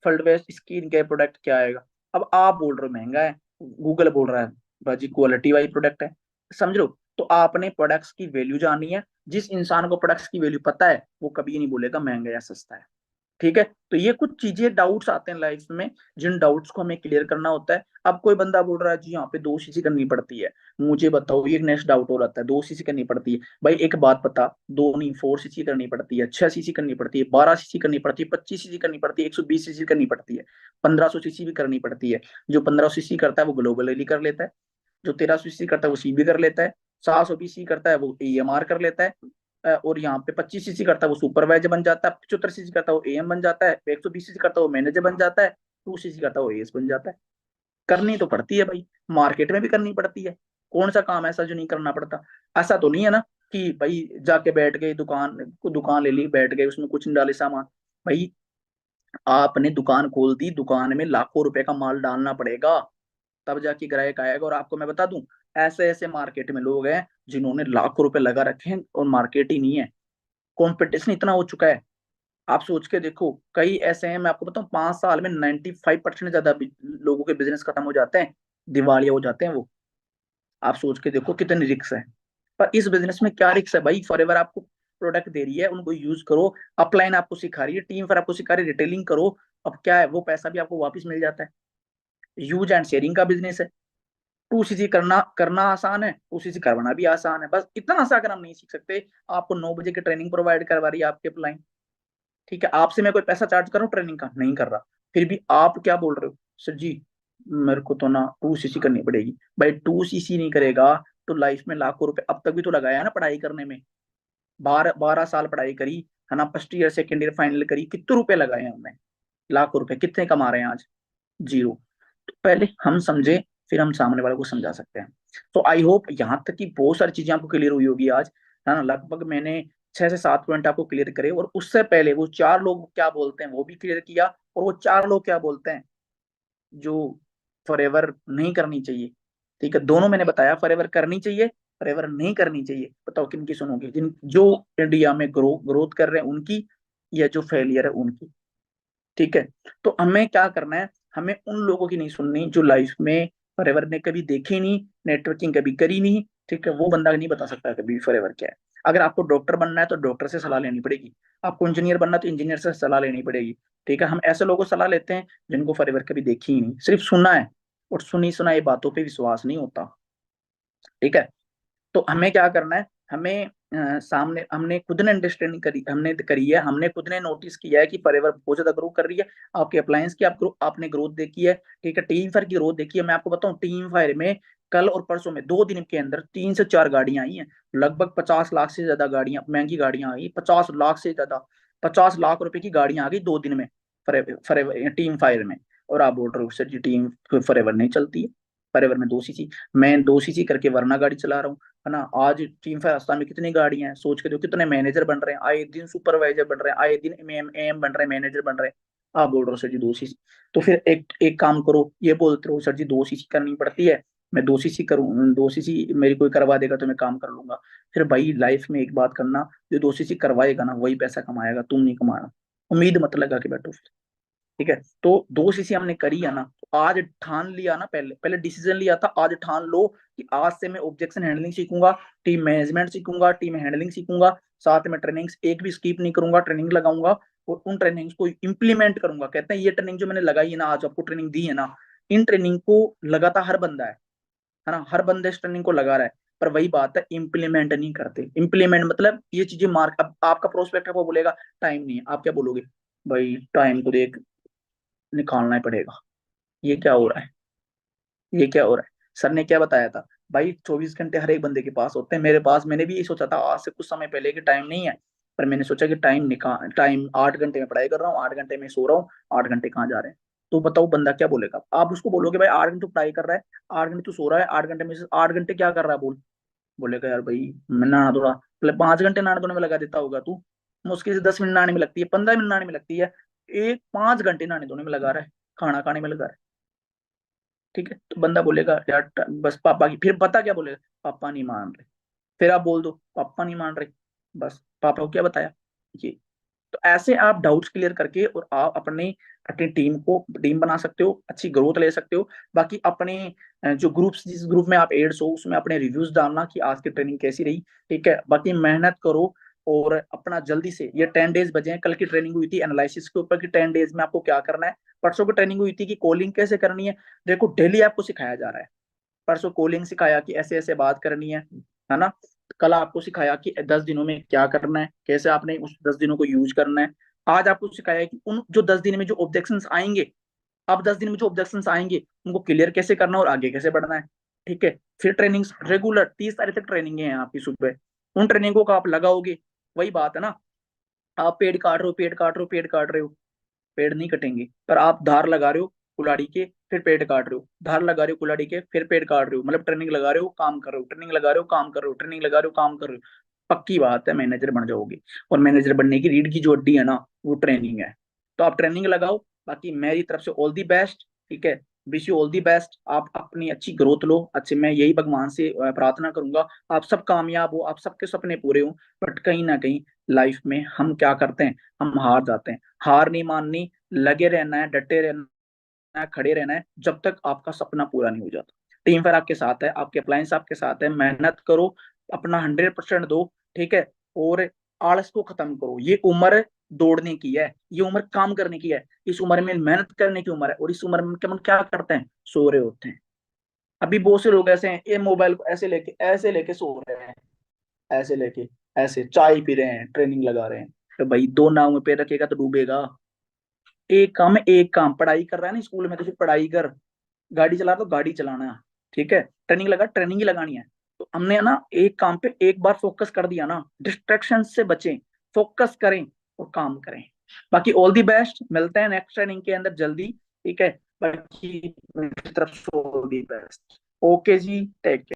World best skin care product, क्या आएगा? अब आप बोल रहे हो महंगा है, गूगल बोल रहा है भाजी क्वालिटी वाली प्रोडक्ट है। समझ लो, तो आपने प्रोडक्ट्स की वैल्यू जाननी है। जिस इंसान को प्रोडक्ट्स की वैल्यू पता है, वो कभी नहीं बोलेगा महंगा या सस्ता है। ठीक है, तो ये कुछ चीजें डाउट्स आते हैं लाइफ में, जिन डाउट्स को हमें क्लियर करना होता है। अब कोई बंदा बोल रहा है जी यहाँ पे 2 सीसी करनी पड़ती है, मुझे बताओ, ये नेक्स्ट डाउट हो रहा है, 2 सीसी करनी पड़ती है। भाई एक बात बता, दो नहीं 4 सीसी करनी पड़ती है, 6 सीसी करनी पड़ती है, 12 सीसी करनी पड़ती है, 25 सीसी करनी पड़ती है, 120 सीसी करनी पड़ती है, 1500 सीसी भी करनी पड़ती है। जो 1500 सीसी करता है वो ग्लोबली कर लेता है, जो 1300 सीसी करता है वो CB कर लेता है, 720 सीसी करता है वो AMR कर लेता है, और यहाँ पे 25 सीसी करता है वो सुपरवाइजर बन जाता है, 75 सीसी करता है वो AM बन जाता है, 120 सीसी करता है वो मैनेजर बन जाता है, 2 सीसी करता है वो AS बन जाता है। करनी तो पड़ती है भाई, मार्केट में भी करनी पड़ती है। कौन सा काम ऐसा जो नहीं करना पड़ता? ऐसा तो नहीं है ना कि भाई जाके बैठ गए दुकान को, दुकान ले ली, बैठ गए, उसमें कुछ नहीं डाले सामान। भाई आपने दुकान खोल दी, दुकान में लाखों रुपए का माल डालना पड़ेगा, तब जाके ग्राहक आएगा। और आपको मैं बता दूं, ऐसे ऐसे मार्केट में लोग हैं जिन्होंने लाखों रुपए लगा रखे हैं और मार्केट ही नहीं है। कंपटीशन इतना हो चुका है, आप सोच के देखो, कई ऐसे हैं, मैं आपको बताऊं, 5 साल में 95% ज्यादा लोगों के बिजनेस खत्म हो जाते हैं, दिवालिया हो जाते हैं वो। आप सोच के देखो कितनी रिक्स है। पर इस बिजनेस में क्या रिक्स है भाई, फॉरएवर आपको प्रोडक्ट दे रही है, उनको यूज करो। अपलाइन आपको सिखा रही है, टीम पर आपको सिखा रही है, रिटेलिंग करो। अब क्या है, वो पैसा भी आपको वापस मिल जाता है। यूज एंड शेयरिंग का बिजनेस है। 2cc करना करना आसान है, 2cc करवाना भी आसान है, बस इतना सा अगर हम नहीं सीख सकते। आपको 9 बजे की ट्रेनिंग प्रोवाइड करवा रही है आपके अपलाइन, ठीक है, आपसे मैं कोई पैसा चार्ज कर रहा हूँ ट्रेनिंग का, नहीं कर रहा। फिर भी आप क्या बोल रहे हो, सर जी मेरे को तो ना 2cc करनी पड़ेगी। भाई 2cc नहीं करेगा तो लाइफ में लाखों रुपए अब तक भी तो लगाया है ना पढ़ाई करने में। 12 12 साल पढ़ाई करी है ना, first year second year final करी, कितने रुपए लगाए हैं हमने, लाखों रुपए, कितने कमा रहे हैं आज, जीरो। तो पहले हम समझे, फिर हम सामने वाले को समझा सकते हैं। तो आई होप यहाँ तक की बहुत सारी चीजें आपको क्लियर हुई होगी आज, है ना। लगभग मैंने 6 से 7 पॉइंट आपको क्लियर करे, और उससे पहले वो 4 लोग क्या बोलते हैं वो भी क्लियर किया, और वो 4 लोग क्या बोलते हैं जो फॉरएवर नहीं करनी चाहिए। ठीक है, दोनों मैंने बताया, फॉरएवर करनी चाहिए, फॉरएवर नहीं करनी चाहिए। बताओ किन की सुनोगे, जिन जो इंडिया में ग्रोथ कर रहे हैं उनकी, या जो फेलियर है उनकी। ठीक है, तो हमें क्या करना है, हमें उन लोगों की नहीं सुननी जो लाइफ में फॉरएवर ने कभी देखी नहीं, नेटवर्किंग कभी करी नहीं। ठीक है, वो बंदा नहीं बता सकता कभी फॉरएवर क्या है। अगर आपको डॉक्टर बनना है तो डॉक्टर से सलाह लेनी पड़ेगी, आपको इंजीनियर बनना है तो इंजीनियर से सलाह लेनी पड़ेगी। ठीक है, हम ऐसे लोगों को सलाह लेते हैं जिनको फॉरएवर कभी देखी ही नहीं, सिर्फ सुना है, और सुनी सुनाई बातों पे विश्वास नहीं होता। ठीक है, तो हमें क्या करना है, हमें सामने हमने खुद ने अंडरस्टैंडिंग करी, हमने करी है, हमने खुद ने नोटिस किया है कि फॉरएवर बहुत ज्यादा ग्रो कर रही है। आपके अप्लायंस की आपने ग्रोथ देखी है। ठीक है, टीम फायर की ग्रोथ देखी है। मैं आपको बताऊं, टीम फायर में कल और परसों में 2 दिन के अंदर 3 से 4 गाड़ियां आई हैं। लगभग 50 लाख से ज्यादा गाड़ियां, महंगी गाड़ियां आई, 50 लाख से ज्यादा, 50 लाख रुपए की गाड़ियां आ गई 2 दिन में, फॉरएवर फॉरएवर टीम फायर में। और आप बोल रहे हो सर जी टीम फॉरएवर नहीं चलती है, फॉरएवर में 2cc, मैं 2cc करके वरना गाड़ी चला रहा हूँ, है ना। आज टीम फायर रास्ता में कितनी गाड़ियां हैं, सोच के देखो, कितने मैनेजर बन रहे हैं आए दिन, सुपरवाइजर बन रहे हैं आए दिन, एम बन रहे हैं, मैनेजर बन रहे हैं। आप बोल रहे हो सर जी 2cc। तो फिर एक एक काम करो, ये बोलते रहो सर जी 2cc करनी पड़ती है, मैं 2cc करूँ, 2cc मेरी कोई करवा देगा तो मैं काम कर लूंगा। फिर भाई लाइफ में एक बात करना, जो 2cc करवाएगा ना वही पैसा कमाएगा, तुम नहीं कमाना। उम्मीद मत लगा के बैठो। ठीक है, तो 2cc हमने करी है ना, तो आज ठान लिया ना, पहले पहले डिसीजन लिया था, आज ठान लो कि आज से मैं ऑब्जेक्शन हैंडलिंग सीखूंगा, टीम मैनेजमेंट सीखूंगा, टीम हैंडलिंग सीखूंगा, साथ में ट्रेनिंग्स एक भी स्किप नहीं करूंगा, ट्रेनिंग लगाऊंगा, और उन ट्रेनिंग्स को इंप्लीमेंट करूंगा। कहते हैं ये ट्रेनिंग जो मैंने लगाई है ना, आज आपको ट्रेनिंग दी है ना, इन ट्रेनिंग को लगाता हर बंदा है ना, हर बंदा इस ट्रेनिंग को लगा रहा है। पर वही बात है, इंप्लीमेंट नहीं करते। इंप्लीमेंट मतलब ये चीजें मार्क, अब आपका प्रोस्पेक्ट आपको बोलेगा टाइम नहीं है, आप क्या बोलोगे, भाई टाइम को देख, निकालना ही पड़ेगा। ये क्या हो रहा है, ये क्या हो रहा है, सर ने क्या बताया था, भाई 24 घंटे हर एक बंदे के पास होते हैं, मेरे पास, मैंने भी ये सोचा था आज से कुछ समय पहले कि टाइम नहीं है। पर मैंने सोचा कि टाइम 8 घंटे में पढ़ाई कर रहा हूँ, 8 घंटे में सो रहा हूँ, 8 घंटे कहाँ जा रहे हैं। तो बताओ बंदा क्या बोलेगा, आप उसको बोलोगे भाई 8 घंटे पढ़ाई कर रहा है, 8 घंटे तू सो रहा है, 8 घंटे में से 8 घंटे क्या कर रहा है बोल, बोलेगा यार भाई मैं नहा धोना, मतलब 5 घंटे नहाने धोने में लगा देता होगा तू, मुश्किल से 10 मिनट नहाने में लगती है, 15 मिनट नहाने में लगती है, एक 5 घंटे नहाने धोने में लगा रहा है, खाना खाने में लगा रहा है। ठीक है, तो बंदा बोलेगा यार बस पापा की, फिर पता क्या बोलेगा, पापा नहीं मान रहे। फिर आप बोल दो पापा नहीं मान रहे, बस पापा को क्या बताया ये। तो ऐसे आप डाउट्स क्लियर करके और आप अपने अपनी टीम बना सकते हो, अच्छी ग्रोथ ले सकते हो। बाकी अपने जो ग्रुप्स, जिस ग्रुप में आप एड्स हो उसमें अपने रिव्यूज डालना कि आज की ट्रेनिंग कैसी रही। ठीक है, बाकी मेहनत करो, और अपना जल्दी से, ये 10 डेज बचे हैं, कल की ट्रेनिंग हुई थी एनालिसिस के ऊपर कि 10 डेज में आपको क्या करना है, परसों की ट्रेनिंग हुई थी कि कॉलिंग कैसे करनी है। देखो डेली आपको सिखाया जा रहा है, परसों कॉलिंग सिखाया कि ऐसे ऐसे बात करनी है ना। कल आपको सिखाया कि 10 दिनों में क्या करना है, कैसे आपने उस 10 दिनों को यूज करना है। आज आपको सिखाया कि उन जो 10 दिन में जो ऑब्जेक्शन आएंगे, अब 10 दिन में जो ऑब्जेक्शन आएंगे उनको क्लियर कैसे करना और आगे कैसे बढ़ना है। ठीक है, फिर ट्रेनिंग रेगुलर 30 तारीख तक ट्रेनिंग है आपकी सुबह, उन ट्रेनिंगों का आप लगाओगे। वही बात है ना, आप पेड़ काट रहे हो, पेड़ काट रहे हो, पेड़ काट रहे हो, पेड़ नहीं कटेंगे, पर आप धार लगा रहे हो कुल्हाड़ी के, फिर पेड़ काट रहे हो, धार लगा रहे हो कुल्हाड़ी के, फिर पेड़ काट रहे हो, मतलब ट्रेनिंग लगा रहे हो काम कर रहे हो, ट्रेनिंग लगा रहे हो काम कर रहे हो, ट्रेनिंग लगा रहे हो काम कर रहे हो। पक्की बात है मैनेजर बन जाओगे, और मैनेजर बनने की रीढ़ की जो हड्डी है ना वो ट्रेनिंग है। तो आप ट्रेनिंग लगाओ, बाकी मेरी तरफ से ऑल दी बेस्ट। ठीक है, wish you all the best. आप अपनी अच्छी ग्रोथ लो अच्छे, मैं यही भगवान से प्रार्थना करूंगा आप सब कामयाब हो, आप सबके सपने पूरे हो। बट कहीं ना कहीं लाइफ में हम क्या करते हैं, हम हार जाते हैं। हार नहीं माननी, लगे रहना है, डटे रहना है, खड़े रहना है जब तक आपका सपना पूरा नहीं हो जाता। टीम फिर आपके साथ है, आपके अप्लायंस आपके साथ है, मेहनत करो, अपना 100% दो, ठीक है। और आलस को खत्म करो। ये उम्र दौड़ने की है, ये उम्र काम करने की है, इस उम्र में मेहनत करने की उम्र है। और इस उम्र में क्या करते हैं, सो रहे होते हैं। अभी बहुत से लोग ऐसे हैं, ये मोबाइल को ऐसे लेके सो रहे हैं, ऐसे लेके, ऐसे चाय पी रहे हैं, ट्रेनिंग लगा रहे हैं। तो भाई दो नाव में पैर रखेगा तो डूबेगा। एक काम है, एक काम, पढ़ाई कर रहा है ना स्कूल में तो फिर पढ़ाई कर, गाड़ी चला रहा तो गाड़ी चलाना है, ठीक है। ट्रेनिंग लगा, ट्रेनिंग ही लगानी है। तो हमने ना एक काम पे एक बार फोकस कर दिया ना, डिस्ट्रैक्शन से बचें, फोकस करें और काम करें। बाकी ऑल दी बेस्ट, मिलते हैं नेक्स्ट ट्रेनिंग के अंदर जल्दी, ठीक है। बाकी मेरी तरफ से ऑल दी बेस्ट। ओके जी, टेक केयर।